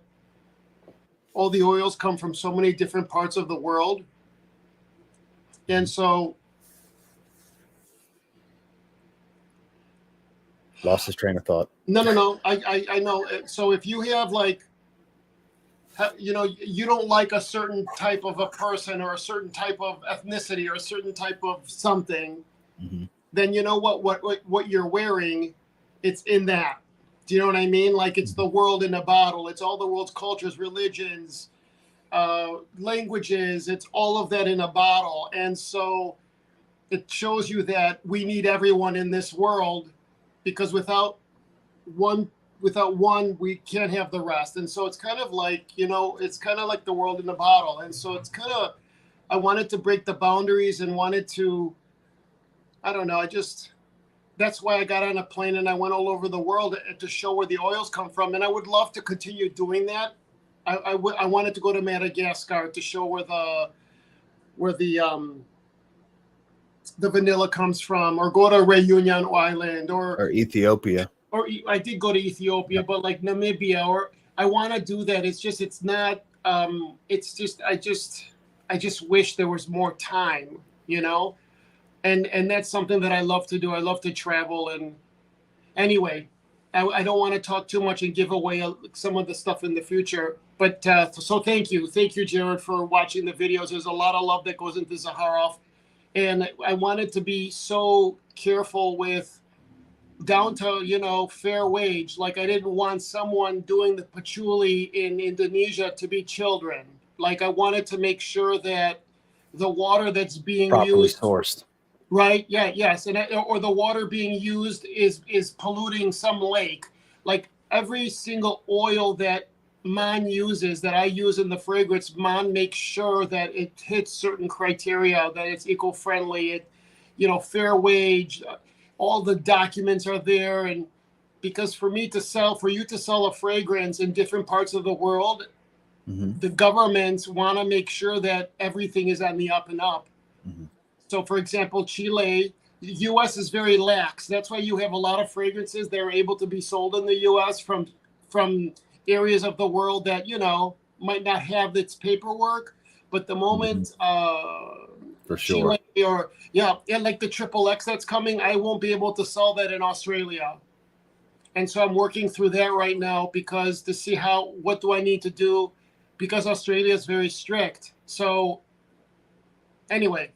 Speaker 2: all the oils come from so many different parts of the world. And so
Speaker 1: Lost his train of thought.
Speaker 2: No. I know. So if you have you don't like a certain type of a person or a certain type of ethnicity or a certain type of something, then you know what you're wearing, it's in that. Do you know what I mean? Like, it's the world in a bottle. It's all the world's cultures, religions, languages. It's all of that in a bottle. And so it shows you that we need everyone in this world, because without one we can't have the rest. And so it's kind of like, it's kind of like the world in the bottle. And so it's kind of, I wanted to break the boundaries and wanted to, I don't know, that's why I got on a plane and I went all over the world to show where the oils come from. And I would love to continue doing that. I wanted to go to Madagascar to show where the vanilla comes from, or go to Reunion Island, or
Speaker 1: Ethiopia.
Speaker 2: Or I did go to Ethiopia, but like Namibia, or I want to do that. It's just, it's not, it's just, I just wish there was more time, and that's something that I love to do. I love to travel. And anyway, I don't want to talk too much and give away some of the stuff in the future, but so thank you, Jared, for watching the videos. There's a lot of love that goes into Zaharoff, and I wanted to be so careful with, down to fair wage. Like, I didn't want someone doing the patchouli in Indonesia to be children. Like, I wanted to make sure that the water that's being
Speaker 1: properly
Speaker 2: used,
Speaker 1: sourced,
Speaker 2: right? Yes, and or the water being used is polluting some lake. Like, every single oil that Mon uses, that I use in the fragrance, Mon makes sure that it hits certain criteria, that it's eco-friendly, fair wage. All the documents are there. And because for you to sell a fragrance in different parts of the world, the governments want to make sure that everything is on the up and up. So, for example, Chile, the U.S. is very lax. That's why you have a lot of fragrances that are able to be sold in the U.S. from areas of the world that, might not have its paperwork. But the moment
Speaker 1: for sure.
Speaker 2: Chile like the XXX that's coming, I won't be able to sell that in Australia. And so I'm working through that right now, because to see what do I need to do, because Australia is very strict. So anyway,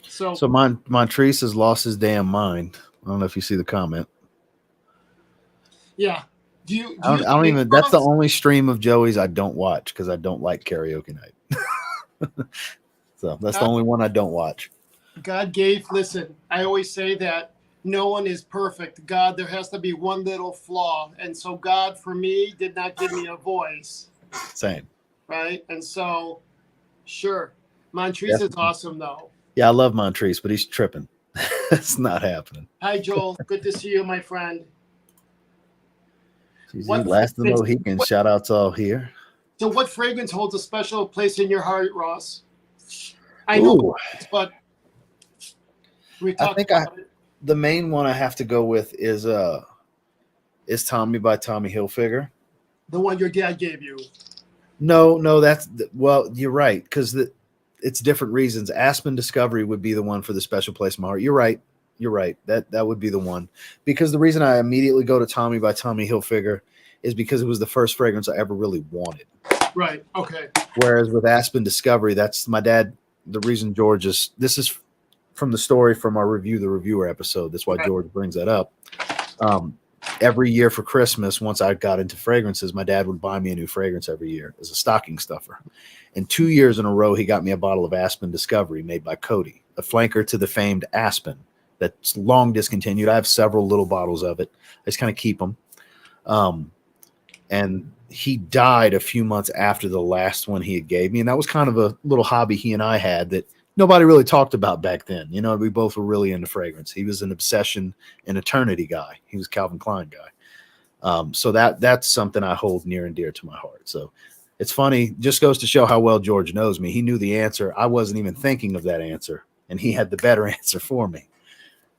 Speaker 2: so
Speaker 1: Montrese has lost his damn mind. I don't know if you see the comment.
Speaker 2: Yeah.
Speaker 1: I don't even. That's the only stream of Joey's I don't watch, because I don't like karaoke night. So that's the only one I don't watch.
Speaker 2: Listen, I always say that no one is perfect. there has to be one little flaw. And so God, for me, did not give me a voice.
Speaker 1: Same.
Speaker 2: Right? And so, sure. Montrese is awesome, though.
Speaker 1: Yeah, I love Montrese, but he's tripping. It's not happening.
Speaker 2: Hi, Joel. Good to see you, my friend.
Speaker 1: Last of the Mohicans. Shout outs all here.
Speaker 2: So what fragrance holds a special place in your heart, Ross? I know, but we talked about it.
Speaker 1: the main one I have to go with is Tommy by Tommy Hilfiger.
Speaker 2: The one your dad gave you.
Speaker 1: No, well, you're right, because it's different reasons. Aspen Discovery would be the one for the special place in my heart. You're right. That would be the one, because the reason I immediately go to Tommy by Tommy Hilfiger is because it was the first fragrance I ever really wanted.
Speaker 2: Right. Okay.
Speaker 1: Whereas with Aspen Discovery, that's my dad. The reason George is, this is from the story from our Review the Reviewer episode. That's why George brings that up. Every year for Christmas, once I got into fragrances, my dad would buy me a new fragrance every year as a stocking stuffer. And 2 years in a row, he got me a bottle of Aspen Discovery made by Coty, a flanker to the famed Aspen that's long discontinued. I have several little bottles of it. I just kind of keep them. And he died a few months after the last one he had gave me. And that was kind of a little hobby he and I had that nobody really talked about back then. You know, we both were really into fragrance. He was an obsession and eternity guy. He was a Calvin Klein guy. So that's something I hold near and dear to my heart. So it's funny, just goes to show how well George knows me. He knew the answer. I wasn't even thinking of that answer, and he had the better answer for me.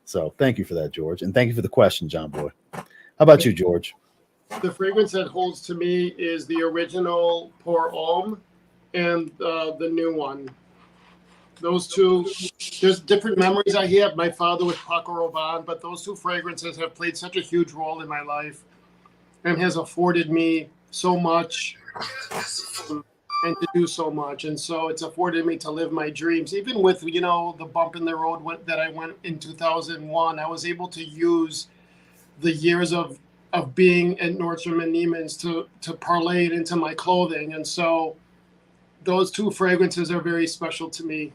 Speaker 1: So thank you for that, George. And thank you for the question, John Boy. How about you, George?
Speaker 2: The fragrance that holds to me is the original Pour Homme and the new one. Those two, there's different memories I have. My father was Paco Rabanne, but those two fragrances have played such a huge role in my life and has afforded me so much and to do so much. And so it's afforded me to live my dreams. Even with, you know, the bump in the road that I went in 2001, I was able to use the years of being at Nordstrom and Neiman's to parlay it into my clothing. And so those two fragrances are very special to me.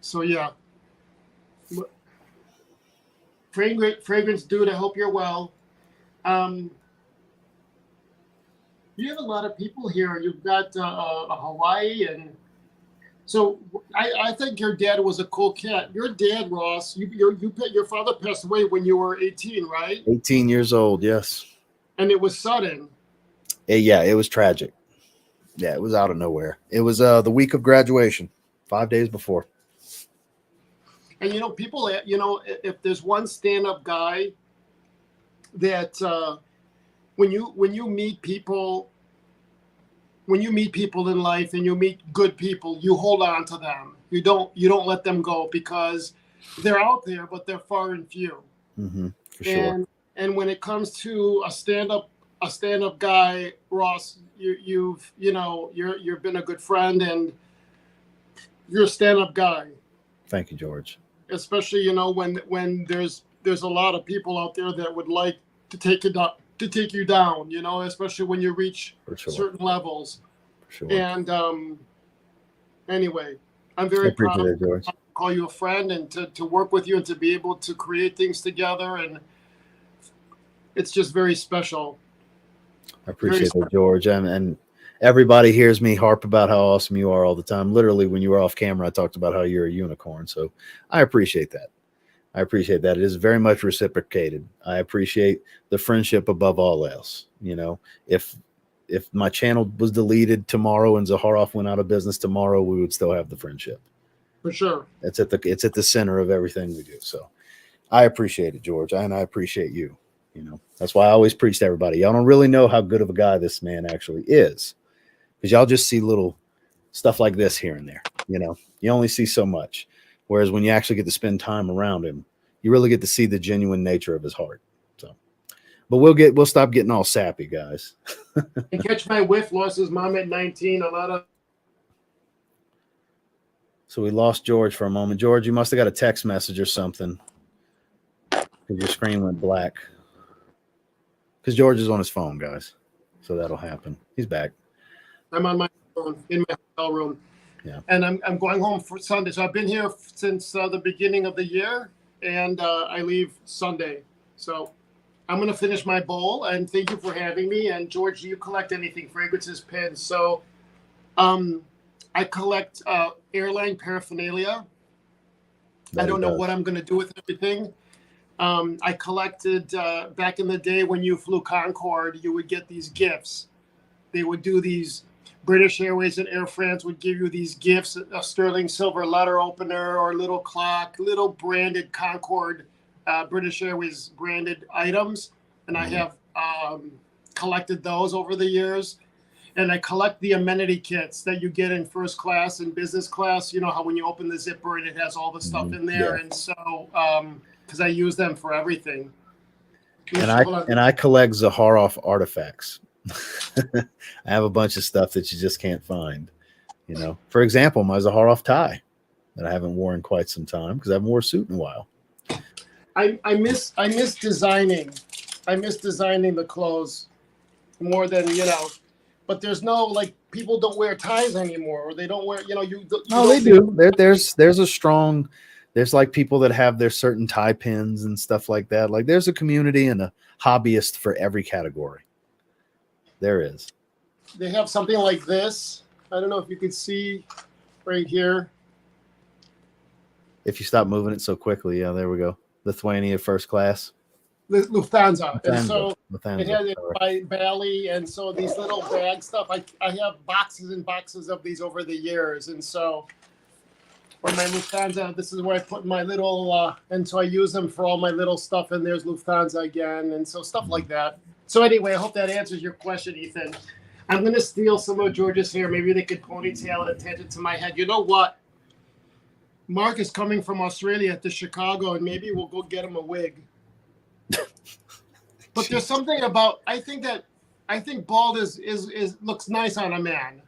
Speaker 2: So yeah. Fragrance dude, I hope you're well. You have a lot of people here. You've got a Hawaii, and so I think your dad was a cool cat. Your dad, Ross, your father passed away when you were 18, right?
Speaker 1: 18 years old, yes.
Speaker 2: And it was sudden.
Speaker 1: Yeah, it was tragic. Yeah, it was out of nowhere. It was the week of graduation, 5 days before.
Speaker 2: And you know, people, you know, if there's one stand-up guy that when you meet people in life and you meet good people, you hold on to them. You don't let them go, because they're out there, but they're far and few.
Speaker 1: Mm-hmm, for sure.
Speaker 2: And when it comes to a stand-up guy, Ross, you've been a good friend, and you're a stand-up guy.
Speaker 1: Thank you, George.
Speaker 2: Especially, you know, when there's a lot of people out there that would like to take you down, you know, especially when you reach certain levels.
Speaker 1: For sure.
Speaker 2: And anyway, I'm very proud to call you a friend and to work with you and to be able to create things together. And it's just very special.
Speaker 1: I appreciate that, George. And everybody hears me harp about how awesome you are all the time. Literally, when you were off camera, I talked about how you're a unicorn. So I appreciate that. It is very much reciprocated. I appreciate the friendship above all else. You know, if my channel was deleted tomorrow and Zaharoff went out of business tomorrow, we would still have the friendship.
Speaker 2: For sure.
Speaker 1: It's at the center of everything we do. So I appreciate it, George, and I appreciate you. You know, that's why I always preach to everybody. Y'all don't really know how good of a guy this man actually is, because y'all just see little stuff like this here and there. You know, you only see so much. Whereas when you actually get to spend time around him, you really get to see the genuine nature of his heart. So, but we'll stop getting all sappy, guys.
Speaker 2: And Catch My Whiff lost his mom at 19.
Speaker 1: So we lost George for a moment. George, you must have got a text message or something, because your screen went black. Because George is on his phone, guys. So that'll happen. He's back.
Speaker 2: I'm on my phone in my hotel room.
Speaker 1: Yeah.
Speaker 2: And I'm going home for Sunday. So I've been here since the beginning of the year, and I leave Sunday. So I'm going to finish my bowl, and thank you for having me. And George, do you collect anything? Fragrances, pins. So I collect airline paraphernalia. I don't know what I'm going to do with everything. I collected back in the day when you flew Concorde, you would get these gifts. They would do these British Airways and Air France would give you these gifts, a sterling silver letter opener or a little clock, little branded Concorde, British Airways branded items. And I have collected those over the years. And I collect the amenity kits that you get in first class and business class. You know how when you open the zipper and it has all the stuff in there. Yeah. And so, because I use them for everything.
Speaker 1: And I collect Zaharoff artifacts. I have a bunch of stuff that you just can't find. You know, for example, my Zaharoff tie that I haven't worn in quite some time because I haven't worn a suit in a while.
Speaker 2: I miss designing. I miss designing the clothes more than, you know. But there's no, like, people don't wear ties anymore, or they don't wear, you know,
Speaker 1: no, they do. There's a strong, there's like people that have their certain tie pins and stuff like that. Like there's a community and a hobbyist for every category. There is.
Speaker 2: They have something like this. I don't know if you could see right here.
Speaker 1: If you stop moving it so quickly, yeah, there we go. Lithuania first class.
Speaker 2: Lufthansa. And so it has it by Bally, and so these little bag stuff. I have boxes and boxes of these over the years, and so for my Lufthansa, this is where I put my little, and so I use them for all my little stuff. And there's Lufthansa again, and so stuff like that. So anyway, I hope that answers your question, Ethan. I'm gonna steal some of George's hair. Maybe they could ponytail it, attach it to my head. You know what? Mark is coming from Australia to Chicago, and maybe we'll go get him a wig. But there's something about I think bald is looks nice on a man.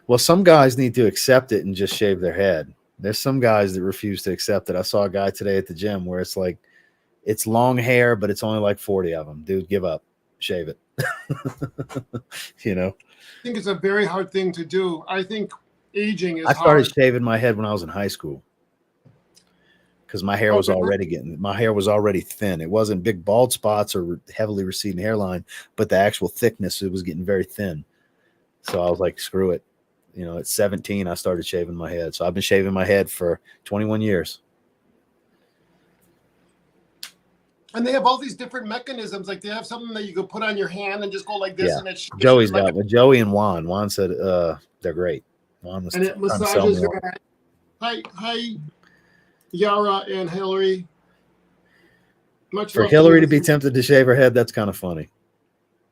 Speaker 1: Well, some guys need to accept it and just shave their head. There's some guys that refuse to accept it. I saw a guy today at the gym where it's like it's long hair, but it's only like 40 of them. Dude, give up. Shave it. You know?
Speaker 2: I think it's a very hard thing to do. I think aging is
Speaker 1: I started
Speaker 2: hard.
Speaker 1: shaving my head when I was in high school. Because my hair was already thin. It wasn't big bald spots or heavily receding hairline, but the actual thickness, it was getting very thin. So I was like, screw it. You know, at 17, I started shaving my head. So I've been shaving my head for 21 years.
Speaker 2: And they have all these different mechanisms. Like they have something that you could put on your hand and just go like this.
Speaker 1: Yeah.
Speaker 2: And it's
Speaker 1: Joey's got it. Joey and Juan. Juan said they're great. Juan was
Speaker 2: and it massages your head. Hi, Yara and Hillary. Much
Speaker 1: for Hillary to be tempted to shave her head, that's kind of funny.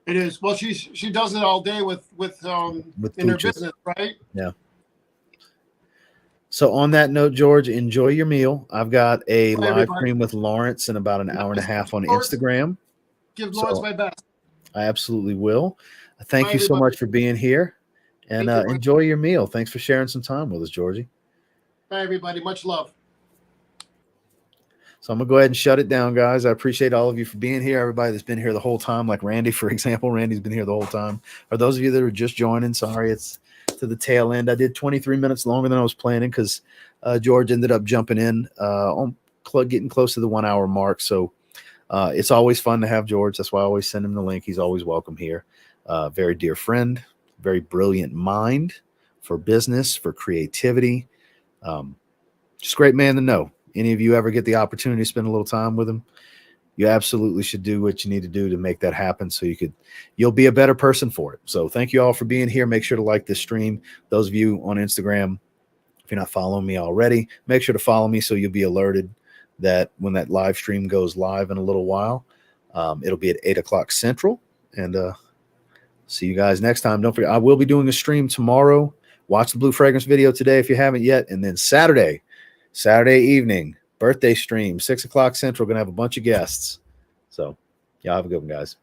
Speaker 2: It is. Well, she does it all day with in her business, right?
Speaker 1: Yeah. So on that note, George, enjoy your meal. I've got a live stream with Lawrence in about an hour and a half on Instagram.
Speaker 2: Give Lawrence my best.
Speaker 1: I absolutely will. Thank you so much for being here, and enjoy your meal. Thanks for sharing some time with us, Georgie.
Speaker 2: Bye, everybody. Much love.
Speaker 1: So I'm going to go ahead and shut it down, guys. I appreciate all of you for being here. Everybody that's been here the whole time, like Randy, for example. Randy's been here the whole time. For those of you that are just joining, sorry, it's to the tail end. I did 23 minutes longer than I was planning because George ended up jumping in on getting close to the 1 hour mark. So it's always fun to have George. That's why I always send him the link. He's always welcome here. Very dear friend, very brilliant mind for business, for creativity. Just a great man to know. Any of you ever get the opportunity to spend a little time with him, you absolutely should do what you need to do to make that happen so you'll be a better person for it. So thank you all for being here. Make sure to like this stream. Those of you on Instagram, if you're not following me already, make sure to follow me so you'll be alerted that when that live stream goes live in a little while, it'll be at 8 o'clock Central. And see you guys next time. Don't forget, I will be doing a stream tomorrow. Watch the Blue Fragrance video today if you haven't yet. And then Saturday evening, birthday stream, 6 o'clock Central. Going to have a bunch of guests. So y'all have a good one, guys.